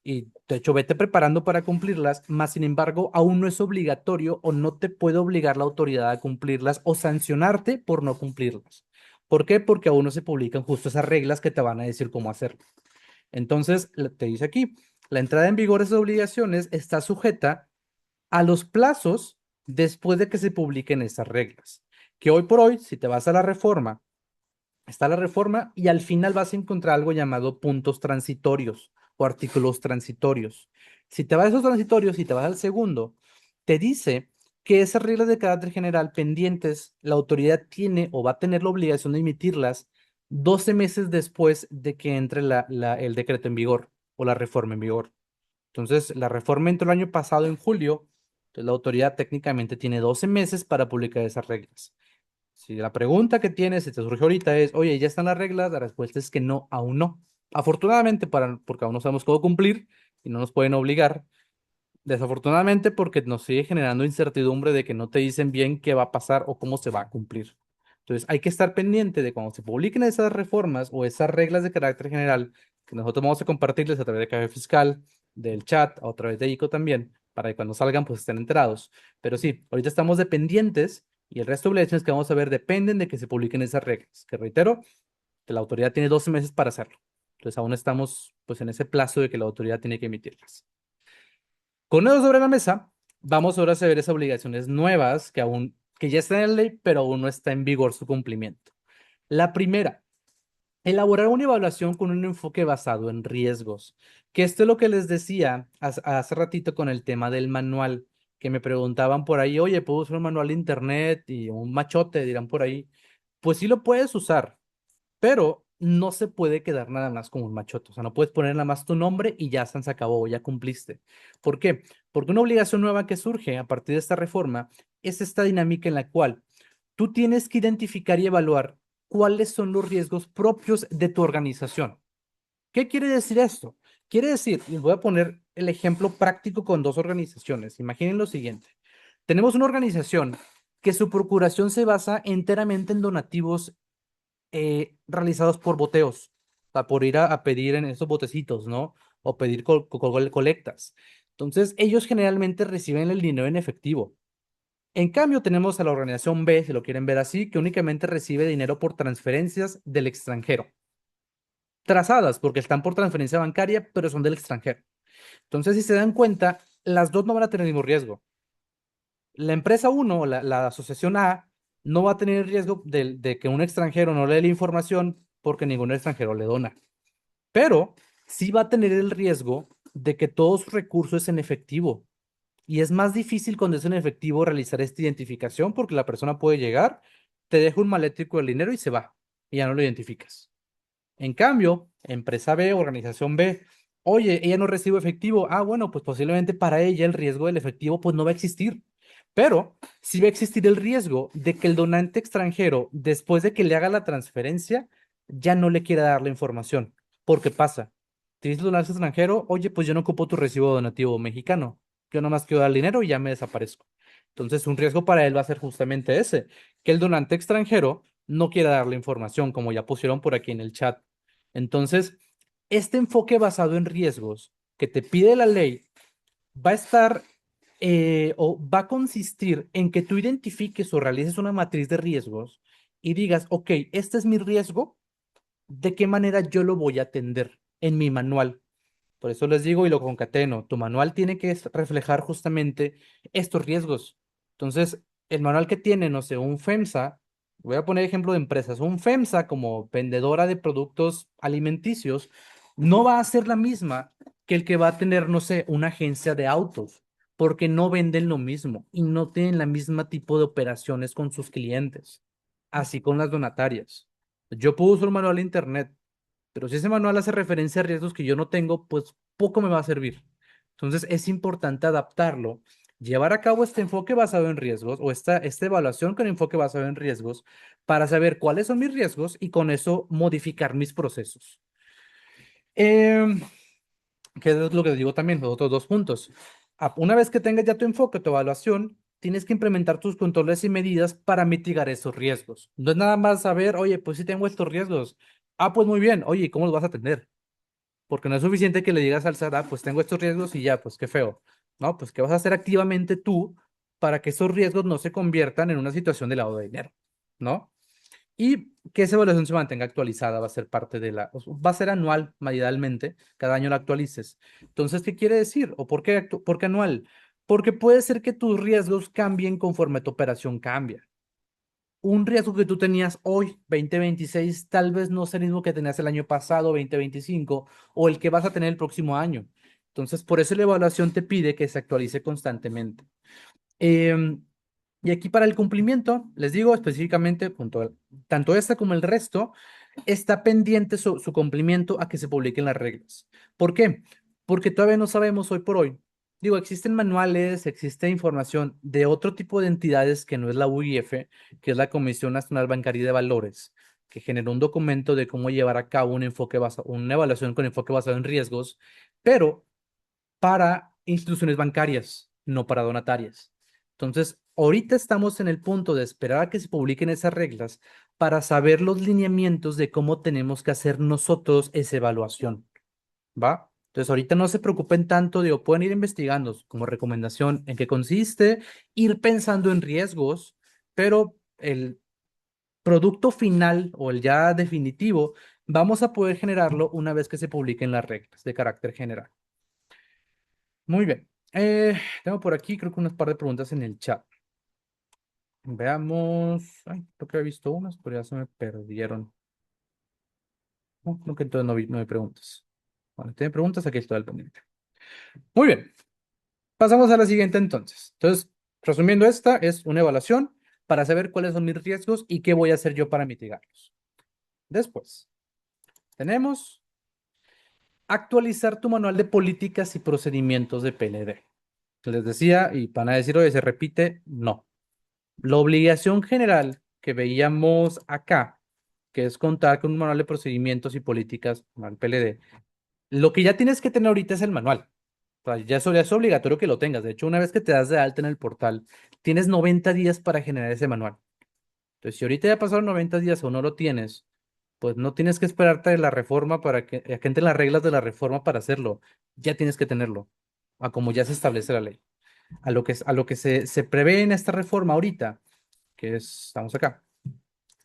y de hecho vete preparando para cumplirlas, más sin embargo, aún no es obligatorio o no te puede obligar la autoridad a cumplirlas o sancionarte por no cumplirlas. ¿Por qué? Porque aún no se publican justo esas reglas que te van a decir cómo hacerlo. Entonces, te dice aquí, la entrada en vigor de esas obligaciones está sujeta a los plazos después de que se publiquen esas reglas. Que hoy por hoy, si te vas a la reforma, está la reforma y al final vas a encontrar algo llamado puntos transitorios o artículos transitorios. Si te vas a esos transitorios y te vas al segundo, te dice que esas reglas de carácter general pendientes, la autoridad tiene o va a tener la obligación de emitirlas 12 meses después de que entre el decreto en vigor o la reforma en vigor. Entonces, la reforma entró el año pasado en julio, entonces la autoridad técnicamente tiene 12 meses para publicar esas reglas. Si la pregunta que tienes, si te surge ahorita es, oye, ¿ya están las reglas? La respuesta es que no, aún no. Afortunadamente, porque aún no sabemos cómo cumplir y no nos pueden obligar. Desafortunadamente, porque nos sigue generando incertidumbre de que no te dicen bien qué va a pasar o cómo se va a cumplir. Entonces, hay que estar pendiente de cuando se publiquen esas reformas o esas reglas de carácter general que nosotros vamos a compartirles a través de Café Fiscal, del chat, o a través de ICO también, para que cuando salgan, pues estén enterados. Pero sí, ahorita estamos dependientes y el resto de obligaciones que vamos a ver dependen de que se publiquen esas reglas, que reitero, que la autoridad tiene 12 meses para hacerlo. Entonces, aún estamos pues en ese plazo de que la autoridad tiene que emitirlas. Con eso sobre la mesa, vamos ahora a ver esas obligaciones nuevas que ya están en la ley, pero aún no está en vigor su cumplimiento. La primera, elaborar una evaluación con un enfoque basado en riesgos, que esto es lo que les decía hace ratito con el tema del manual, que me preguntaban por ahí, oye, ¿puedo usar un manual de internet y un machote? Dirán por ahí. Pues sí lo puedes usar, pero no se puede quedar nada más como un machote. O sea, no puedes poner nada más tu nombre y ya se acabó, ya cumpliste. ¿Por qué? Porque una obligación nueva que surge a partir de esta reforma es esta dinámica en la cual tú tienes que identificar y evaluar cuáles son los riesgos propios de tu organización. ¿Qué quiere decir esto? Quiere decir, les voy a poner el ejemplo práctico con dos organizaciones. Imaginen lo siguiente. Tenemos una organización que su procuración se basa enteramente en donativos realizados por boteos, o sea, por ir a pedir en esos botecitos, ¿no? O pedir colectas. Entonces, ellos generalmente reciben el dinero en efectivo. En cambio, tenemos a la organización B, si lo quieren ver así, que únicamente recibe dinero por transferencias del extranjero. Trazadas, porque están por transferencia bancaria, pero son del extranjero. Entonces, si se dan cuenta, las dos no van a tener el mismo riesgo. La empresa uno, la asociación A, no va a tener el riesgo de que un extranjero no le dé la información porque ningún extranjero le dona. Pero sí va a tener el riesgo de que todo su recurso es en efectivo. Y es más difícil cuando es en efectivo realizar esta identificación porque la persona puede llegar, te deja un malético del dinero y se va. Y ya no lo identificas. En cambio, empresa B, organización B, oye, ella no recibe efectivo. Ah, bueno, pues posiblemente para ella el riesgo del efectivo pues no va a existir. Pero sí va a existir el riesgo de que el donante extranjero, después de que le haga la transferencia, ya no le quiera dar la información. Porque pasa, te dice el donante extranjero, oye, pues yo no ocupo tu recibo donativo mexicano. Yo nomás quiero dar el dinero y ya me desaparezco. Entonces, un riesgo para él va a ser justamente ese, que el donante extranjero no quiera dar la información, como ya pusieron por aquí en el chat. Entonces, este enfoque basado en riesgos que te pide la ley va a estar o va a consistir en que tú identifiques o realices una matriz de riesgos y digas, ok, este es mi riesgo, ¿de qué manera yo lo voy a atender en mi manual? Por eso les digo y lo concateno, tu manual tiene que reflejar justamente estos riesgos. Entonces, el manual que tiene, no sé, un FEMSA, voy a poner ejemplo de empresas, un FEMSA como vendedora de productos alimenticios, no va a ser la misma que el que va a tener, no sé, una agencia de autos, porque no venden lo mismo y no tienen la misma tipo de operaciones con sus clientes, así con las donatarias. Yo puedo usar un manual de internet, pero si ese manual hace referencia a riesgos que yo no tengo, pues poco me va a servir. Entonces es importante adaptarlo, llevar a cabo este enfoque basado en riesgos o esta evaluación con enfoque basado en riesgos para saber cuáles son mis riesgos y con eso modificar mis procesos. Em, que es lo que digo también, los otros dos puntos. Una vez que tengas ya tu enfoque, tu evaluación, tienes que implementar tus controles y medidas para mitigar esos riesgos. No es nada más saber, oye, pues sí tengo estos riesgos. Pues muy bien, oye, ¿y cómo los vas a atender? Porque no es suficiente que le digas al SAT, pues tengo estos riesgos y ya, pues qué feo. No, pues ¿qué vas a hacer activamente tú para que esos riesgos no se conviertan en una situación de lavado de dinero? ¿No? Y que esa evaluación se mantenga actualizada, va a ser parte de va a ser anual, idealmente, cada año la actualices. Entonces, ¿qué quiere decir? ¿O por qué anual? Porque puede ser que tus riesgos cambien conforme tu operación cambia. Un riesgo que tú tenías hoy, 2026, tal vez no es el mismo que tenías el año pasado, 2025, o el que vas a tener el próximo año. Entonces, por eso la evaluación te pide que se actualice constantemente. Em, y aquí para el cumplimiento, les digo específicamente, tanto esta como el resto, está pendiente su cumplimiento a que se publiquen las reglas. ¿Por qué? Porque todavía no sabemos hoy por hoy. Digo, existen manuales, existe información de otro tipo de entidades que no es la UIF, que es la Comisión Nacional Bancaria y de Valores, que generó un documento de cómo llevar a cabo una evaluación con enfoque basado en riesgos, pero para instituciones bancarias, no para donatarias. Entonces, ahorita estamos en el punto de esperar a que se publiquen esas reglas para saber los lineamientos de cómo tenemos que hacer nosotros esa evaluación, ¿va? Entonces, ahorita no se preocupen tanto, digo, pueden ir investigando como recomendación en qué consiste, ir pensando en riesgos, pero el producto final o el ya definitivo, vamos a poder generarlo una vez que se publiquen las reglas de carácter general. Muy bien. Tengo por aquí, creo que unas par de preguntas en el chat. Veamos. Ay, creo que he visto unas, pero ya se me perdieron. Creo que entonces no hay preguntas. Bueno, tiene preguntas, aquí estoy al pendiente. Muy bien. Pasamos a la siguiente entonces. Entonces, resumiendo, esta es una evaluación para saber cuáles son mis riesgos y qué voy a hacer yo para mitigarlos. Después, tenemos actualizar tu manual de políticas y procedimientos de PLD. Les decía, y van a decir, oye, se repite, no. La obligación general que veíamos acá, que es contar con un manual de procedimientos y políticas, manual PLD, lo que ya tienes que tener ahorita es el manual. O sea, ya es obligatorio que lo tengas. De hecho, una vez que te das de alta en el portal, tienes 90 días para generar ese manual. Entonces, si ahorita ya pasaron 90 días o no lo tienes, pues no tienes que esperarte de la reforma a que entren las reglas de la reforma para hacerlo. Ya tienes que tenerlo, a como ya se establece la ley. A lo que se prevé en esta reforma ahorita estamos acá,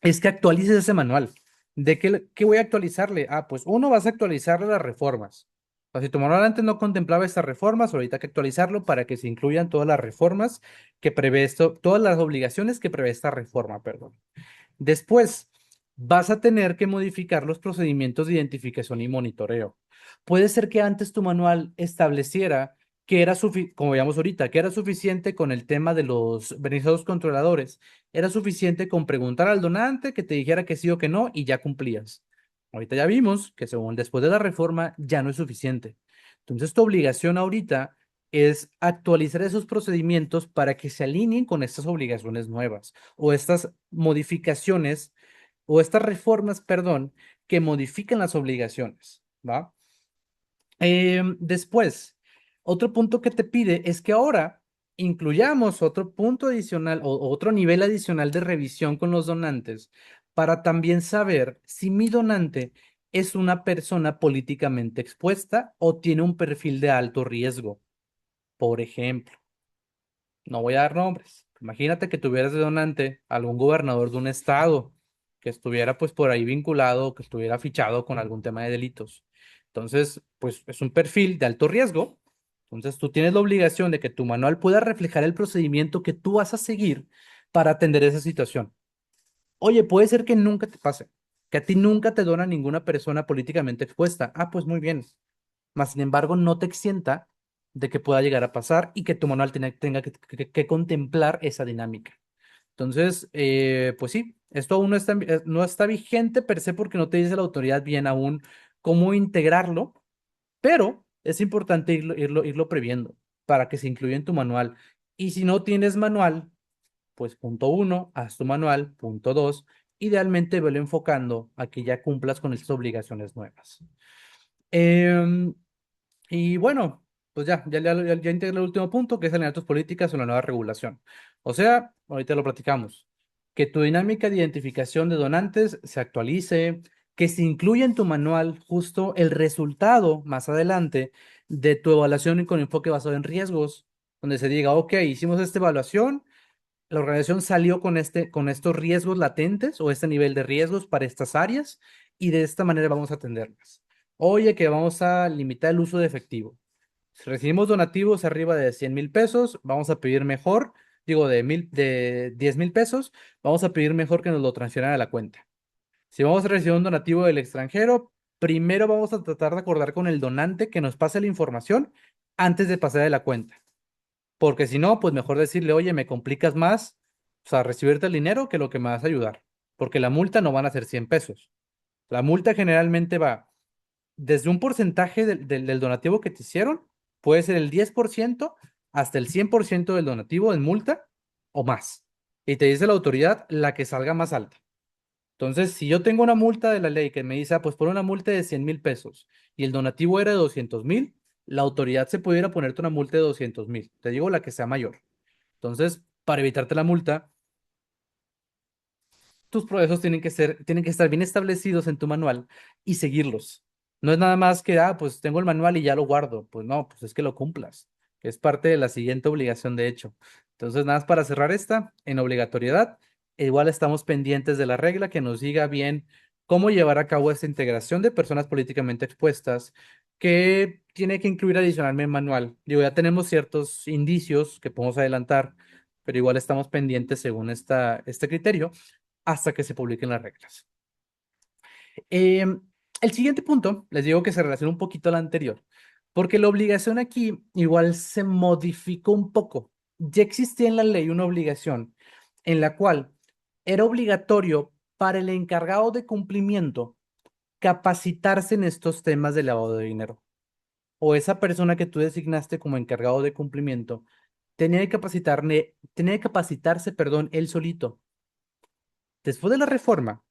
es que actualices ese manual. ¿Qué voy a actualizarle? Pues uno, vas a actualizarle las reformas. O sea, si tu manual antes no contemplaba estas reformas, ahorita hay que actualizarlo para que se incluyan todas las reformas que prevé esto, todas las obligaciones que prevé esta reforma, perdón. Después, vas a tener que modificar los procedimientos de identificación y monitoreo. Puede ser que antes tu manual estableciera que era suficiente, como veíamos ahorita, que era suficiente con el tema de los beneficiados controladores. Era suficiente con preguntar al donante que te dijera que sí o que no y ya cumplías. Ahorita ya vimos que según después de la reforma ya no es suficiente. Entonces, tu obligación ahorita es actualizar esos procedimientos para que se alineen con estas obligaciones nuevas o estas modificaciones o estas reformas, perdón, que modifican las obligaciones, ¿va? Después, otro punto que te pide es que ahora incluyamos otro punto adicional o otro nivel adicional de revisión con los donantes para también saber si mi donante es una persona políticamente expuesta o tiene un perfil de alto riesgo. Por ejemplo, no voy a dar nombres. Imagínate que tuvieras de donante algún gobernador de un estado que estuviera pues por ahí vinculado, que estuviera fichado con algún tema de delitos. Entonces, pues es un perfil de alto riesgo. Entonces, tú tienes la obligación de que tu manual pueda reflejar el procedimiento que tú vas a seguir para atender esa situación. Oye, puede ser que nunca te pase, que a ti nunca te dona ninguna persona políticamente expuesta. Pues muy bien. Mas, sin embargo, no te exenta de que pueda llegar a pasar y que tu manual tenga que contemplar esa dinámica. Entonces, pues sí, esto aún no está vigente per se porque no te dice la autoridad bien aún cómo integrarlo, pero es importante irlo previendo para que se incluya en tu manual. Y si no tienes manual, pues punto uno, haz tu manual, punto dos, idealmente velo enfocando a que ya cumplas con estas obligaciones nuevas. Em, y bueno, pues ya integré el último punto, que es alinear tus políticas o la nueva regulación. O sea, ahorita lo platicamos. Que tu dinámica de identificación de donantes se actualice, que se incluya en tu manual justo el resultado más adelante de tu evaluación y con enfoque basado en riesgos, donde se diga, ok, hicimos esta evaluación, la organización salió con estos riesgos latentes o este nivel de riesgos para estas áreas y de esta manera vamos a atenderlas. Oye, que vamos a limitar el uso de efectivo. Si recibimos donativos arriba de 100,000 pesos, vamos a pedir mejor, digo, de 10,000 pesos, vamos a pedir mejor que nos lo transfieran a la cuenta. Si vamos a recibir un donativo del extranjero, primero vamos a tratar de acordar con el donante que nos pase la información antes de pasar de la cuenta. Porque si no, pues mejor decirle, oye, me complicas más, o sea, recibirte el dinero que lo que me vas a ayudar. Porque la multa no van a ser 100 pesos. La multa generalmente va desde un porcentaje del donativo que te hicieron, puede ser el 10% hasta el 100% del donativo en multa o más. Y te dice la autoridad la que salga más alta. Entonces, si yo tengo una multa de la ley que me dice, pues por una multa de 100,000 pesos y el donativo era de 200,000, la autoridad se pudiera ponerte una multa de 200,000. Te digo la que sea mayor. Entonces, para evitarte la multa, tus procesos tienen que estar bien establecidos en tu manual y seguirlos. No es nada más que, pues tengo el manual y ya lo guardo. Pues no, pues es que lo cumplas, que es parte de la siguiente obligación, de hecho. Entonces, nada más para cerrar esta, en obligatoriedad, igual estamos pendientes de la regla que nos diga bien cómo llevar a cabo esta integración de personas políticamente expuestas, que tiene que incluir adicionalmente el manual. Digo, ya tenemos ciertos indicios que podemos adelantar, pero igual estamos pendientes según este criterio hasta que se publiquen las reglas. Em, el siguiente punto, les digo que se relaciona un poquito al anterior, porque la obligación aquí igual se modificó un poco. Ya existía en la ley una obligación en la cual era obligatorio para el encargado de cumplimiento capacitarse en estos temas de lavado de dinero. O esa persona que tú designaste como encargado de cumplimiento tenía que capacitarse, perdón, él solito. Después de la reforma,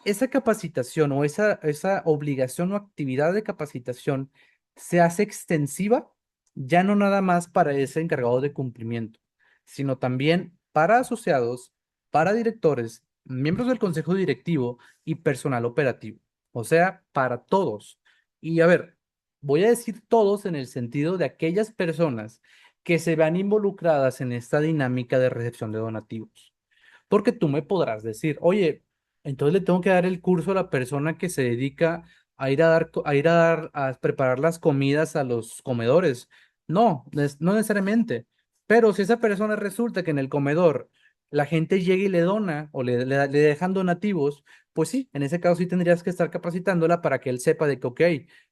esa capacitación o esa obligación o actividad de capacitación se hace extensiva ya no nada más para ese encargado de cumplimiento, sino también para asociados, para directores, miembros del consejo directivo y personal operativo. O sea, para todos. Y a ver, voy a decir todos en el sentido de aquellas personas que se vean involucradas en esta dinámica de recepción de donativos. Porque tú me podrás decir, oye, entonces le tengo que dar el curso a la persona que se dedica a preparar las comidas a los comedores. No, no necesariamente. Pero si esa persona resulta que en el comedor la gente llega y le dona o le dejan donativos, pues sí, en ese caso sí tendrías que estar capacitándola para que él sepa de que, ok,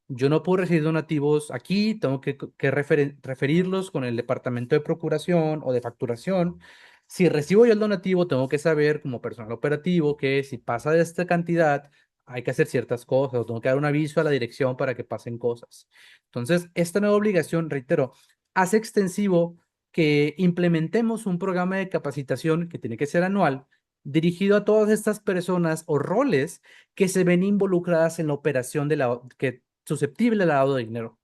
yo no puedo recibir donativos aquí, tengo que referirlos con el departamento de procuración o de facturación. Si recibo yo el donativo, tengo que saber como personal operativo que si pasa de esta cantidad, hay que hacer ciertas cosas, o tengo que dar un aviso a la dirección para que pasen cosas. Entonces, esta nueva obligación, reitero, hace extensivo que implementemos un programa de capacitación que tiene que ser anual, dirigido a todas estas personas o roles que se ven involucradas en la operación que susceptible al lavado de dinero,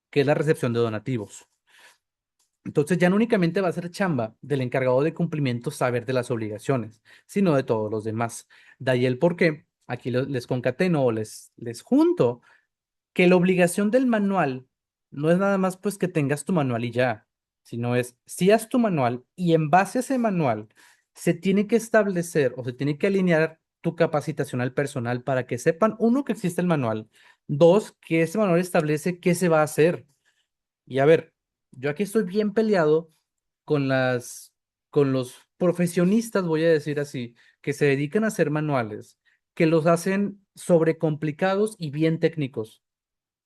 que es la recepción de donativos. Entonces ya no únicamente va a ser chamba del encargado de cumplimiento saber de las obligaciones, sino de todos los demás. De ahí el por qué, aquí les concateno o les junto que la obligación del manual no es nada más pues que tengas tu manual y ya, sino es si haz tu manual y en base a ese manual se tiene que establecer o se tiene que alinear tu capacitación al personal para que sepan, uno, que existe el manual, dos, que ese manual establece qué se va a hacer. Y a ver, yo aquí estoy bien peleado con con los profesionistas, voy a decir así, que se dedican a hacer manuales, que los hacen sobrecomplicados y bien técnicos.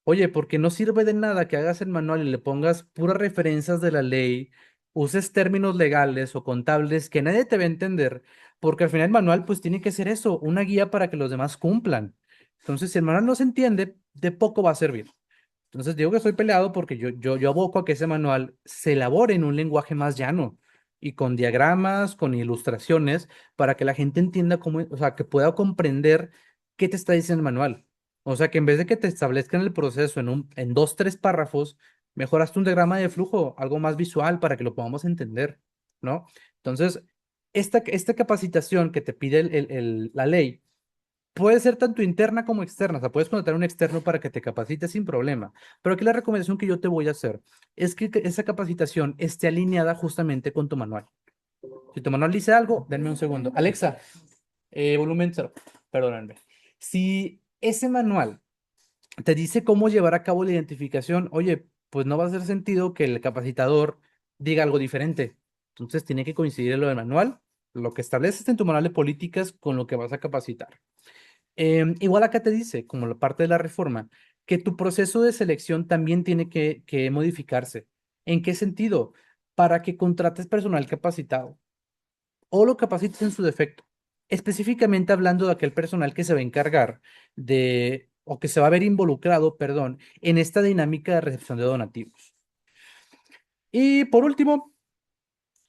Oye, porque no sirve de nada que hagas el manual y le pongas puras referencias de la ley, uses términos legales o contables que nadie te va a entender, porque al final el manual pues tiene que ser eso, una guía para que los demás cumplan. Entonces, si el manual no se entiende, de poco va a servir. Entonces digo que estoy peleado porque yo aboco a que ese manual se elabore en un lenguaje más llano y con diagramas, con ilustraciones, para que la gente entienda cómo, o sea, que pueda comprender qué te está diciendo el manual. O sea que en vez de que te establezcan el proceso en dos, tres párrafos, mejoraste un diagrama de flujo, algo más visual para que lo podamos entender, ¿no? Entonces, esta capacitación que te pide la ley puede ser tanto interna como externa. O sea, puedes contratar a un externo para que te capacite sin problema. Pero aquí la recomendación que yo te voy a hacer es que esa capacitación esté alineada justamente con tu manual. Si tu manual dice algo, denme un segundo. Alexa, volumen cero, perdónenme. Si ese manual te dice cómo llevar a cabo la identificación, oye, pues no va a hacer sentido que el capacitador diga algo diferente. Entonces tiene que coincidir en lo del manual, lo que estableces en tu manual de políticas con lo que vas a capacitar. Igual acá te dice, como la parte de la reforma, que tu proceso de selección también tiene que modificarse. ¿En qué sentido? Para que contrates personal capacitado o lo capacites en su defecto. Específicamente hablando de aquel personal que se va a encargar o que se va a ver involucrado, perdón, en esta dinámica de recepción de donativos. Y por último,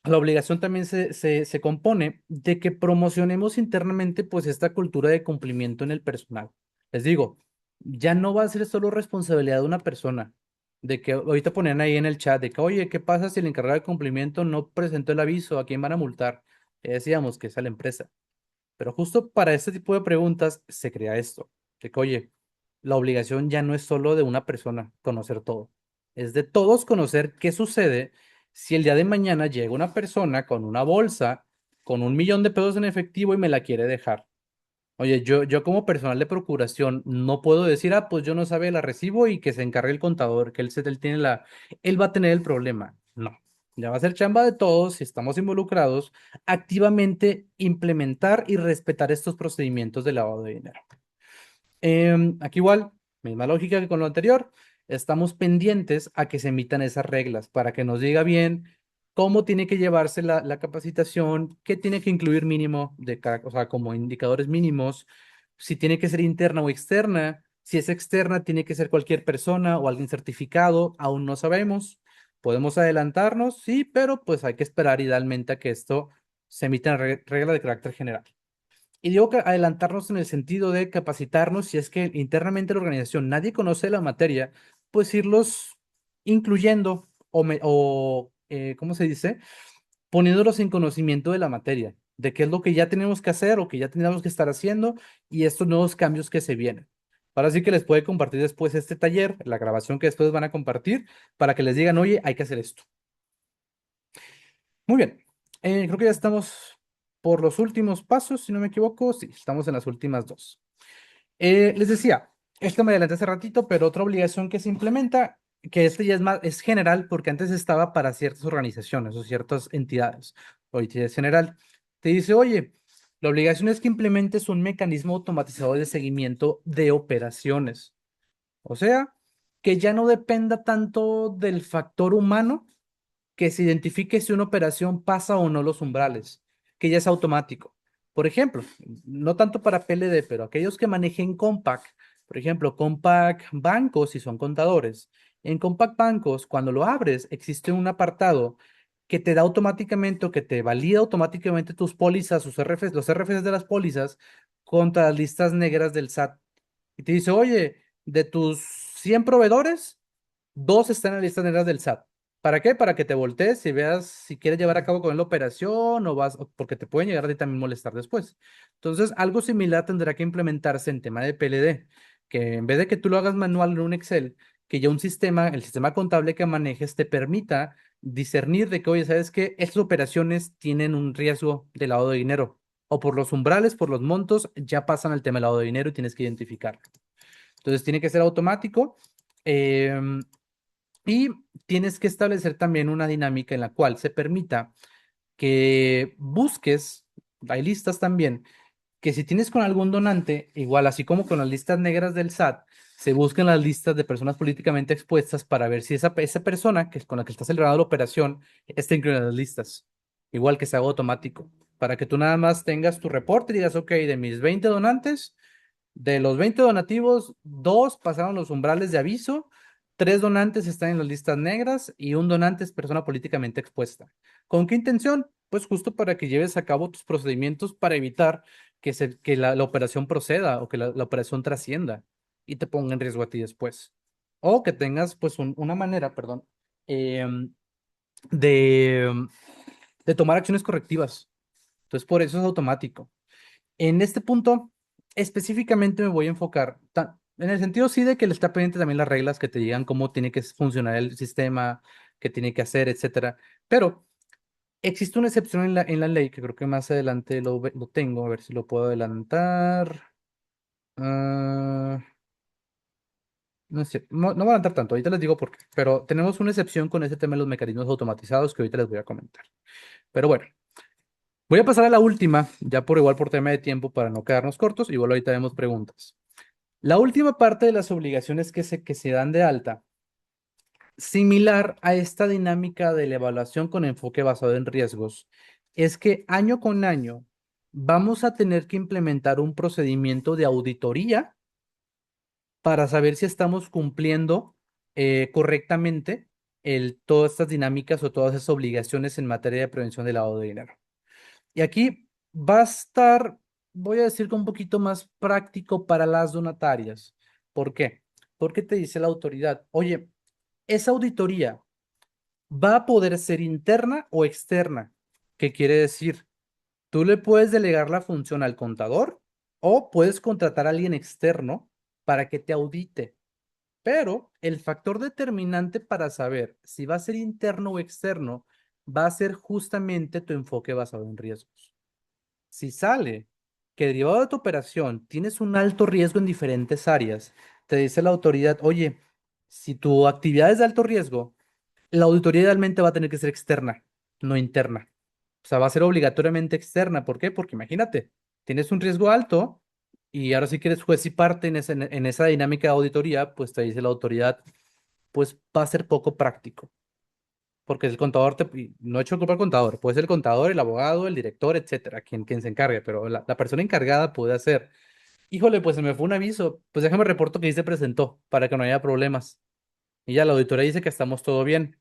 la obligación también se compone de que promocionemos internamente pues esta cultura de cumplimiento en el personal. Les digo, ya no va a ser solo responsabilidad de una persona, de que ahorita ponían ahí en el chat de que, oye, ¿qué pasa si el encargado de cumplimiento no presentó el aviso? ¿A quién van a multar? Decíamos que es a la empresa. Pero justo para este tipo de preguntas se crea esto, de que, oye, la obligación ya no es solo de una persona conocer todo, es de todos conocer qué sucede si el día de mañana llega una persona con una bolsa, con 1 millón de pesos en efectivo y me la quiere dejar. Oye, yo como personal de procuración no puedo decir, ah, pues yo no sabe, la recibo y que se encargue el contador, que él va a tener el problema. No, ya va a ser chamba de todos, si estamos involucrados, activamente implementar y respetar estos procedimientos de lavado de dinero. Aquí igual, misma lógica que con lo anterior, estamos pendientes a que se emitan esas reglas para que nos diga bien cómo tiene que llevarse la capacitación, qué tiene que incluir mínimo o sea, como indicadores mínimos, si tiene que ser interna o externa, si es externa, tiene que ser cualquier persona o alguien certificado, aún no sabemos. Podemos adelantarnos, sí, pero pues hay que esperar idealmente a que esto se emita en regla de carácter general. Y digo que adelantarnos en el sentido de capacitarnos, si es que internamente la organización nadie conoce la materia, pues irlos incluyendo ¿cómo se dice? Poniéndolos en conocimiento de la materia, de qué es lo que ya tenemos que hacer o que ya tenemos que estar haciendo y estos nuevos cambios que se vienen. Para así que les puede compartir después este taller, la grabación que después van a compartir, para que les digan, oye, hay que hacer esto. Muy bien, creo que ya estamos por los últimos pasos, si no me equivoco. Sí, estamos en las últimas dos. Les decía, esto me adelanté hace ratito, pero otra obligación que se implementa, que este ya es general, porque antes estaba para ciertas organizaciones o ciertas entidades, ahorita ya es general. Te dice, oye, la obligación es que implementes un mecanismo automatizado de seguimiento de operaciones. O sea, que ya no dependa tanto del factor humano que se identifique si una operación pasa o no los umbrales, que ya es automático. Por ejemplo, no tanto para PLD, pero aquellos que manejen Compact, por ejemplo, Compact Bancos, si son contadores, en Compact Bancos, cuando lo abres, existe un apartado que te da automáticamente o que te valida automáticamente tus pólizas, los RFs de las pólizas contra las listas negras del SAT. Y te dice, oye, de tus 100 proveedores, dos están en la lista negra del SAT. ¿Para qué? Para que te voltees y veas si quieres llevar a cabo con él la operación porque te pueden llegar a ti también molestar después. Entonces, algo similar tendrá que implementarse en tema de PLD, que en vez de que tú lo hagas manual en un Excel, que ya el sistema contable que manejes te permita discernir de que, oye, ¿sabes qué? Estas operaciones tienen un riesgo de lavado de dinero. O por los umbrales, por los montos, ya pasan al tema de lavado de dinero y tienes que identificarlo. Entonces, tiene que ser automático. em, y tienes que establecer también una dinámica en la cual se permita que busques, hay listas también, que si tienes con algún donante, igual así como con las listas negras del SAT, se busquen las listas de personas políticamente expuestas para ver si esa persona que es con la que está celebrando la operación está incluida en las listas. Igual que se haga automático, para que tú nada más tengas tu reporte y digas, ok, de mis 20 donantes, de los 20 donativos, dos pasaron los umbrales de aviso, tres donantes están en las listas negras y un donante es persona políticamente expuesta. ¿Con qué intención? Pues justo para que lleves a cabo tus procedimientos para evitar que la operación proceda o que la operación trascienda. y te ponga en riesgo a ti después. O que tengas pues una manera, perdón, em, de, de tomar acciones correctivas. Entonces, por eso es automático. En este punto, específicamente me voy a enfocar en el sentido sí de que le está pendiente también las reglas que te digan cómo tiene que funcionar el sistema, qué tiene que hacer, etcétera. Pero existe una excepción en la ley que creo que más adelante lo tengo, a ver si lo puedo adelantar. Ah, no sé, no voy a adelantar tanto, ahorita les digo por qué. Pero tenemos una excepción con ese tema de los mecanismos automatizados que ahorita les voy a comentar. Pero bueno. Voy a pasar a la última, ya por igual por tema de tiempo para no quedarnos cortos, igual ahorita vemos preguntas. La última parte de las obligaciones que se dan de alta, similar a esta dinámica de la evaluación con enfoque basado en riesgos, es que año con año vamos a tener que implementar un procedimiento de auditoría para saber si estamos cumpliendo correctamente todas estas dinámicas o todas esas obligaciones en materia de prevención del lavado de dinero. Y aquí va a estar, voy a decir que un poquito más práctico para las donatarias. ¿Por qué? Porque te dice la autoridad, oye, esa auditoría va a poder ser interna o externa. ¿Qué quiere decir? Tú le puedes delegar la función al contador o puedes contratar a alguien externo para que te audite. Pero el factor determinante para saber si va a ser interno o externo va a ser justamente tu enfoque basado en riesgos. Si sale que derivado de tu operación tienes un alto riesgo en diferentes áreas, te dice la autoridad, oye, si tu actividad es de alto riesgo, la auditoría idealmente va a tener que ser externa, no interna. O sea, va a ser obligatoriamente externa. ¿Por qué? Porque imagínate, tienes un riesgo alto y ahora si quieres juez y parte en esa dinámica de auditoría, pues te dice la autoridad, pues va a ser poco práctico. Porque el contador, y no he hecho culpa al contador, puede ser el contador, el abogado, el director, etcétera, quien se encargue, pero la persona encargada puede hacer, híjole, pues se me fue un aviso, pues déjame reporto que sí se presentó para que no haya problemas. Y ya la auditoría dice que estamos todo bien.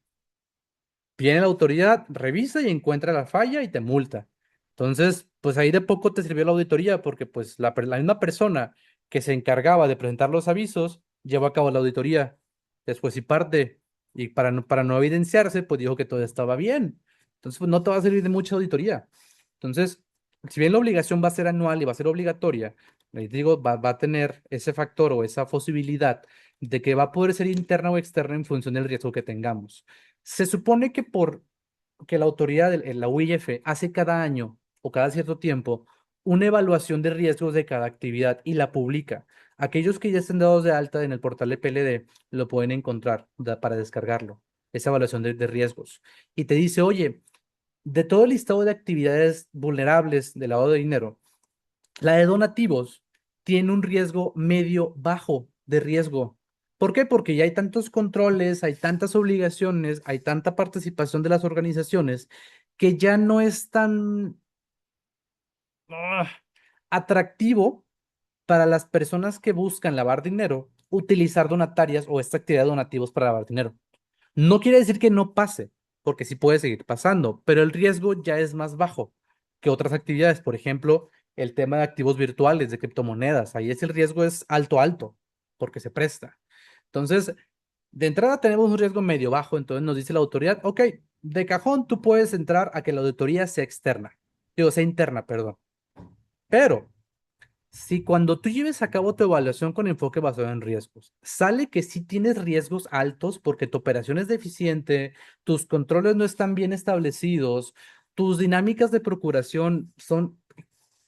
Viene la autoridad, revisa y encuentra la falla y te multa. Entonces, pues ahí de poco te sirvió la auditoría porque pues la misma persona que se encargaba de presentar los avisos llevó a cabo la auditoría. Después y parte, y para no evidenciarse, pues dijo que todo estaba bien. Entonces, pues no te va a servir de mucha auditoría. Entonces, si bien la obligación va a ser anual y va a ser obligatoria, les digo, va a tener ese factor o esa posibilidad de que va a poder ser interna o externa en función del riesgo que tengamos. Se supone que por que la autoridad, la UIF, hace cada año o cada cierto tiempo una evaluación de riesgos de cada actividad y la publica. Aquellos que ya estén dados de alta en el portal de PLD lo pueden encontrar para descargarlo, esa evaluación de riesgos. Y te dice, oye, de todo el listado de actividades vulnerables de lavado de dinero, la de donativos tiene un riesgo medio bajo de riesgo. ¿Por qué? Porque ya hay tantos controles, hay tantas obligaciones, hay tanta participación de las organizaciones que ya no es tan ah, atractivo para las personas que buscan lavar dinero utilizar donatarias o esta actividad de donativos para lavar dinero. No quiere decir que no pase, porque sí puede seguir pasando, pero el riesgo ya es más bajo que otras actividades. Por ejemplo, el tema de activos virtuales, de criptomonedas. Ahí el riesgo es alto, alto, porque se presta. Entonces, de entrada tenemos un riesgo medio bajo, entonces nos dice la autoridad, ok, de cajón tú puedes entrar a que la auditoría sea externa, digo, sea interna, perdón. Pero si cuando tú lleves a cabo tu evaluación con enfoque basado en riesgos, sale que sí tienes riesgos altos porque tu operación es deficiente, tus controles no están bien establecidos, tus dinámicas de procuración son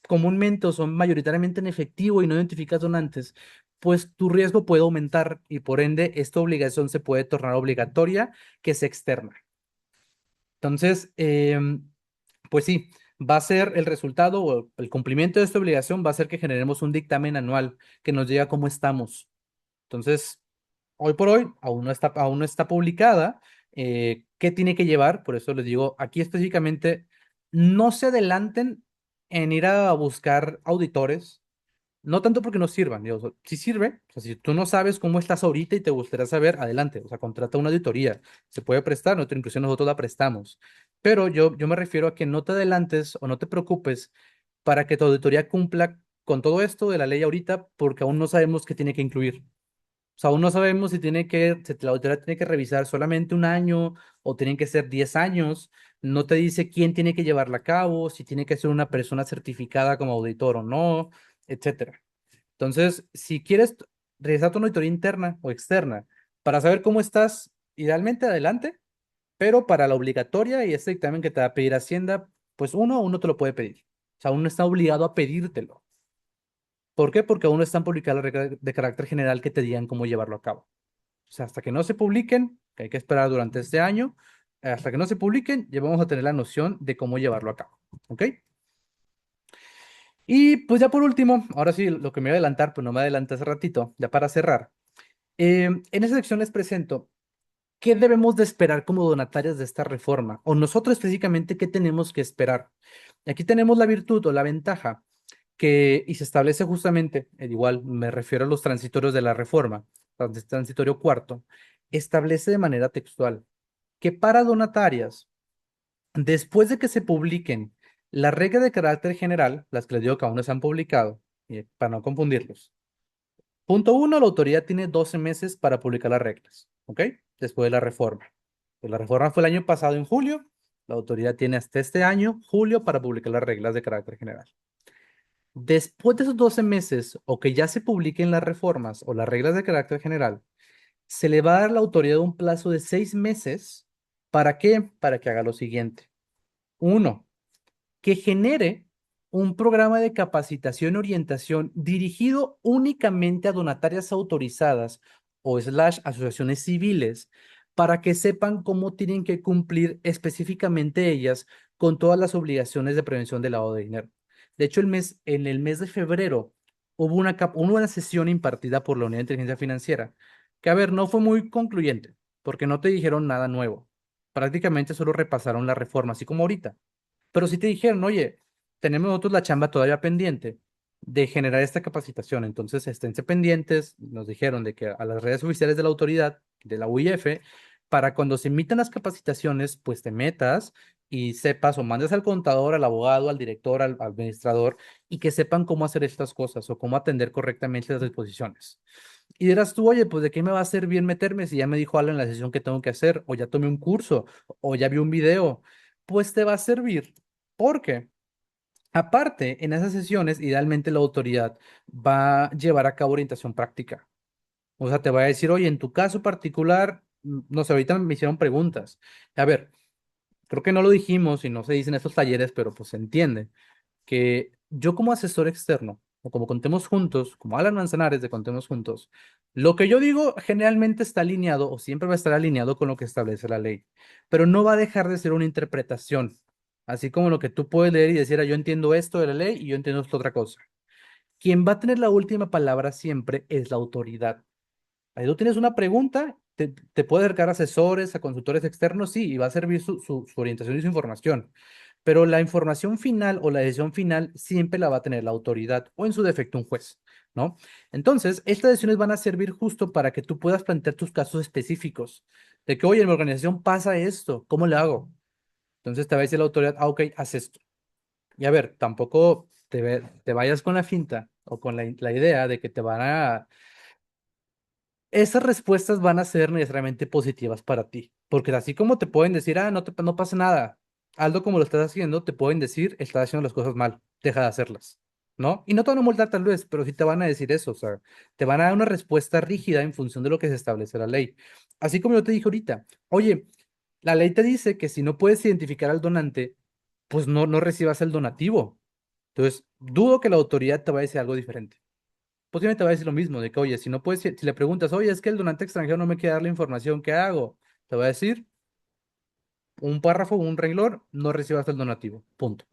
comúnmente o son mayoritariamente en efectivo y no identificas donantes, pues tu riesgo puede aumentar y por ende esta obligación se puede tornar obligatoria que es externa. Entonces, pues sí, va a ser el resultado o el cumplimiento de esta obligación va a ser que generemos un dictamen anual que nos diga cómo estamos. Entonces, hoy por hoy aún no está publicada. ¿Qué tiene que llevar? Por eso les digo, aquí específicamente, no se adelanten en ir a buscar auditores no tanto porque no sirvan, digo, si sirve, o sea, si tú no sabes cómo estás ahorita y te gustaría saber, adelante, o sea, contrata una auditoría, se puede prestar, inclusive nosotros la prestamos, pero yo me refiero a que no te adelantes o no te preocupes para que tu auditoría cumpla con todo esto de la ley ahorita porque aún no sabemos qué tiene que incluir. O sea, aún no sabemos si la autoridad tiene que revisar solamente un año o tienen que ser 10 años. No te dice quién tiene que llevarla a cabo, si tiene que ser una persona certificada como auditor o no, etcétera. Entonces, si quieres realizar tu auditoría interna o externa para saber cómo estás, idealmente adelante, pero para la obligatoria y este dictamen que te va a pedir Hacienda, pues uno te lo puede pedir. O sea, uno no está obligado a pedírtelo. ¿Por qué? Porque aún no están publicadas las reglas de carácter general que te digan cómo llevarlo a cabo. O sea, hasta que no se publiquen, que hay que esperar durante este año, hasta que no se publiquen, ya vamos a tener la noción de cómo llevarlo a cabo. ¿Ok? Y pues ya por último, ahora sí, lo que me voy a adelantar, pues no me adelanté hace ratito, ya para cerrar. En esa sección les presento qué debemos de esperar como donatarias de esta reforma, o nosotros específicamente qué tenemos que esperar. Aquí tenemos la virtud o la ventaja y se establece justamente, igual me refiero a los transitorios de la reforma, transitorio cuarto, establece de manera textual que para donatarias, después de que se publiquen las reglas de carácter general, las que les digo que aún no se han publicado, para no confundirlos. Punto uno, la autoridad tiene 12 meses para publicar las reglas, ¿ok? Después de la reforma. Pues la reforma fue el año pasado en julio, la autoridad tiene hasta este año, julio, para publicar las reglas de carácter general. Después de esos 12 meses o que ya se publiquen las reformas o las reglas de carácter general, se le va a dar a la autoridad un plazo de 6 meses. ¿Para qué? Para que haga lo siguiente. Uno, que genere un programa de capacitación y orientación dirigido únicamente a donatarias autorizadas o slash asociaciones civiles para que sepan cómo tienen que cumplir específicamente ellas con todas las obligaciones de prevención del lavado de dinero. De hecho, en el mes de febrero hubo una sesión impartida por la Unidad de Inteligencia Financiera que, a ver, no fue muy concluyente porque no te dijeron nada nuevo. Prácticamente solo repasaron la reforma, así como ahorita. Pero si te dijeron, oye, tenemos nosotros la chamba todavía pendiente de generar esta capacitación, entonces esténse pendientes, nos dijeron de que a las redes oficiales de la autoridad, de la UIF, para cuando se emitan las capacitaciones, pues te metas y sepas o mandes al contador, al abogado, al director, al administrador, y que sepan cómo hacer estas cosas o cómo atender correctamente las disposiciones. Y dirás tú, oye, pues ¿de qué me va a servir bien meterme si ya me dijo algo en la sesión que tengo que hacer, o ya tomé un curso, o ya vi un video? Pues te va a servir porque, aparte, en esas sesiones, idealmente la autoridad va a llevar a cabo orientación práctica. O sea, te va a decir, oye, en tu caso particular, no sé, ahorita me hicieron preguntas. A ver, creo que no lo dijimos y no se dice en estos talleres, pero pues se entiende que yo como asesor externo, o como Contemos Juntos, como Alan Manzanares de Contemos Juntos, lo que yo digo generalmente está alineado o siempre va a estar alineado con lo que establece la ley, pero no va a dejar de ser una interpretación, así como lo que tú puedes leer y decir, "Ah, yo entiendo esto de la ley y yo entiendo esta otra cosa". Quien va a tener la última palabra siempre es la autoridad. Ahí tú tienes una pregunta, te puede acercar a asesores, a consultores externos, sí, y va a servir su orientación y su información. Pero la información final o la decisión final siempre la va a tener la autoridad o en su defecto un juez, ¿no? Entonces, estas decisiones van a servir justo para que tú puedas plantear tus casos específicos. De que, oye, en mi organización pasa esto, ¿cómo le hago? Entonces te va a decir la autoridad, ah, ok, haz esto. Y a ver, tampoco te vayas con la finta o con la idea de que te van a esas respuestas van a ser necesariamente positivas para ti, porque así como te pueden decir, ah, no pasa nada, Aldo, como lo estás haciendo, te pueden decir, estás haciendo las cosas mal, deja de hacerlas, ¿no? Y no te van a multar tal vez, pero sí te van a decir eso, o sea, te van a dar una respuesta rígida en función de lo que se establece la ley. Así como yo te dije ahorita, oye, la ley te dice que si no puedes identificar al donante, pues no recibas el donativo. Entonces, dudo que la autoridad te vaya a decir algo diferente. Posiblemente te va a decir lo mismo, de que, oye, si no puedes, si le preguntas, oye, es que el donante extranjero no me quiere dar la información, ¿qué hago? Te va a decir un párrafo, un renglón, no recibas el donativo, punto.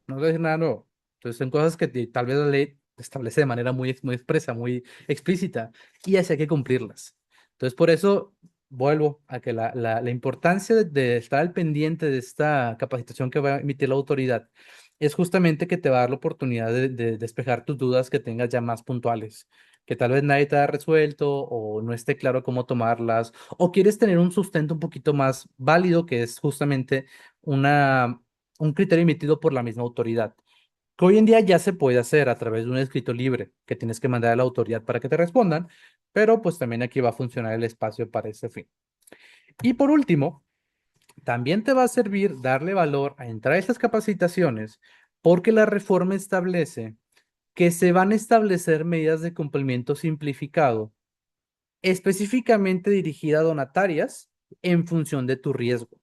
No te va a decir nada nuevo. Entonces, son cosas que tal vez la ley establece de manera muy expresa, muy explícita, y así hay que cumplirlas. Entonces, por eso vuelvo a que la importancia de estar al pendiente de esta capacitación que va a emitir la autoridad es justamente que te va a dar la oportunidad de despejar tus dudas que tengas ya más puntuales, que tal vez nadie te ha resuelto o no esté claro cómo tomarlas, o quieres tener un sustento un poquito más válido, que es justamente una, un criterio emitido por la misma autoridad. que hoy en día ya se puede hacer a través de un escrito libre que tienes que mandar a la autoridad para que te respondan, pero pues también aquí va a funcionar el espacio para ese fin. Y por último, también te va a servir darle valor a entrar a estas capacitaciones porque la reforma establece que se van a establecer medidas de cumplimiento simplificado específicamente dirigida a donatarias en función de tu riesgo.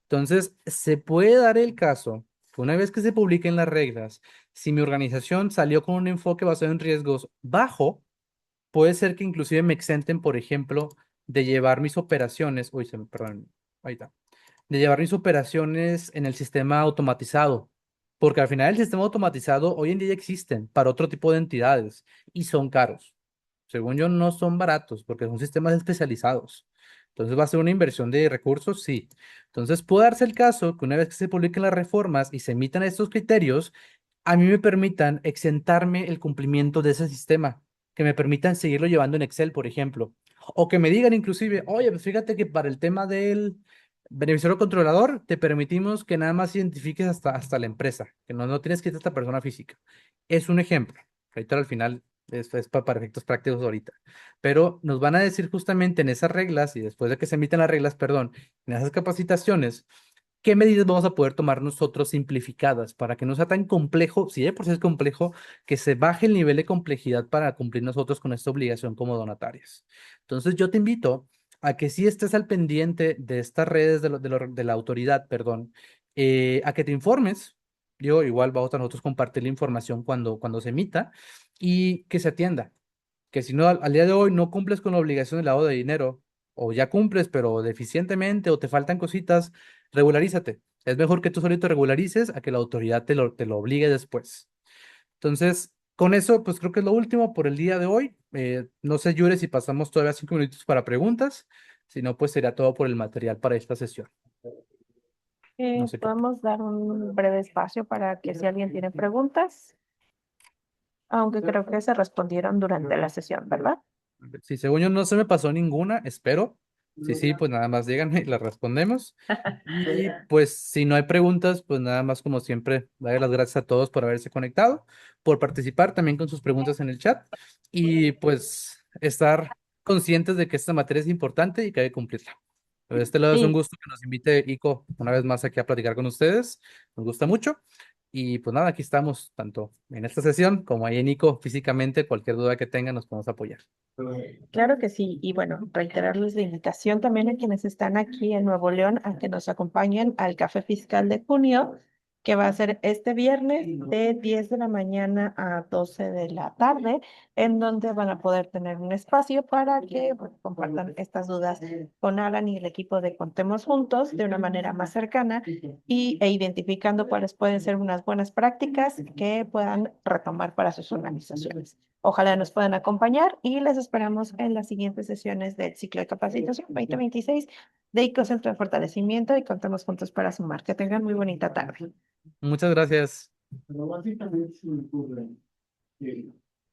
Entonces, se puede dar el caso que una vez que se publiquen las reglas, si mi organización salió con un enfoque basado en riesgos bajo, puede ser que inclusive me exenten, por ejemplo, de llevar mis operaciones, uy, perdón, ahí está, de llevar mis operaciones en el sistema automatizado, porque al final el sistema automatizado hoy en día ya existen para otro tipo de entidades y son caros. Según yo, no son baratos porque son sistemas especializados. Entonces va a ser una inversión de recursos, sí. Entonces puede darse el caso que una vez que se publiquen las reformas y se emitan estos criterios, a mí me permitan exentarme el cumplimiento de ese sistema, que me permitan seguirlo llevando en Excel, por ejemplo. O que me digan inclusive, oye, pues fíjate que para el tema del beneficiario controlador, te permitimos que nada más identifiques hasta la empresa, que no tienes que ir a esta persona física. Es un ejemplo. Ahorita al final es para efectos prácticos ahorita. Pero nos van a decir justamente en esas reglas y después de que se emiten las reglas, perdón, en esas capacitaciones, qué medidas vamos a poder tomar nosotros simplificadas para que no sea tan complejo, si de por sí es complejo, que se baje el nivel de complejidad para cumplir nosotros con esta obligación como donatarios. Entonces yo te invito a que sí estés al pendiente de estas redes de la autoridad, perdón, a que te informes. Yo igual vamos a nosotros compartir la información cuando se emita y que se atienda. Que si no, al día de hoy no cumples con la obligación de lavado de dinero, o ya cumples, pero deficientemente, o te faltan cositas, regularízate. Es mejor que tú solito regularices a que la autoridad te lo obligue después. Entonces, con eso, pues creo que es lo último por el día de hoy. No sé, Yure, si pasamos todavía 5 minutitos para preguntas. Si no, pues sería todo por el material para esta sesión. No sé qué. Podemos dar un breve espacio para que si alguien tiene preguntas, aunque creo que se respondieron durante la sesión, ¿verdad? Si según yo no se me pasó ninguna, espero. Si sí, pues nada más díganme y las respondemos. Y pues si no hay preguntas, pues nada más como siempre, darle las gracias a todos por haberse conectado, por participar también con sus preguntas en el chat y pues estar conscientes de que esta materia es importante y que hay que cumplirla. De este lado es un Sí, gusto que nos invite Ico una vez más aquí a platicar con ustedes. Nos gusta mucho. Y pues nada, aquí estamos, tanto en esta sesión como ahí en Ico físicamente. Cualquier duda que tengan, nos podemos apoyar. claro que sí. Y bueno, reiterarles la invitación también a quienes están aquí en Nuevo León a que nos acompañen al Café Fiscal de junio, que va a ser este viernes de 10 de la mañana a 12 de la tarde, en donde van a poder tener un espacio para que bueno, compartan estas dudas con Alan y el equipo de Contemos Juntos de una manera más cercana e identificando cuáles pueden ser unas buenas prácticas que puedan retomar para sus organizaciones. Ojalá nos puedan acompañar y les esperamos en las siguientes sesiones del ciclo de capacitación 2026 de ICO Centro de Fortalecimiento y Contamos Juntos para Sumar. Que tengan muy bonita tarde. Muchas gracias.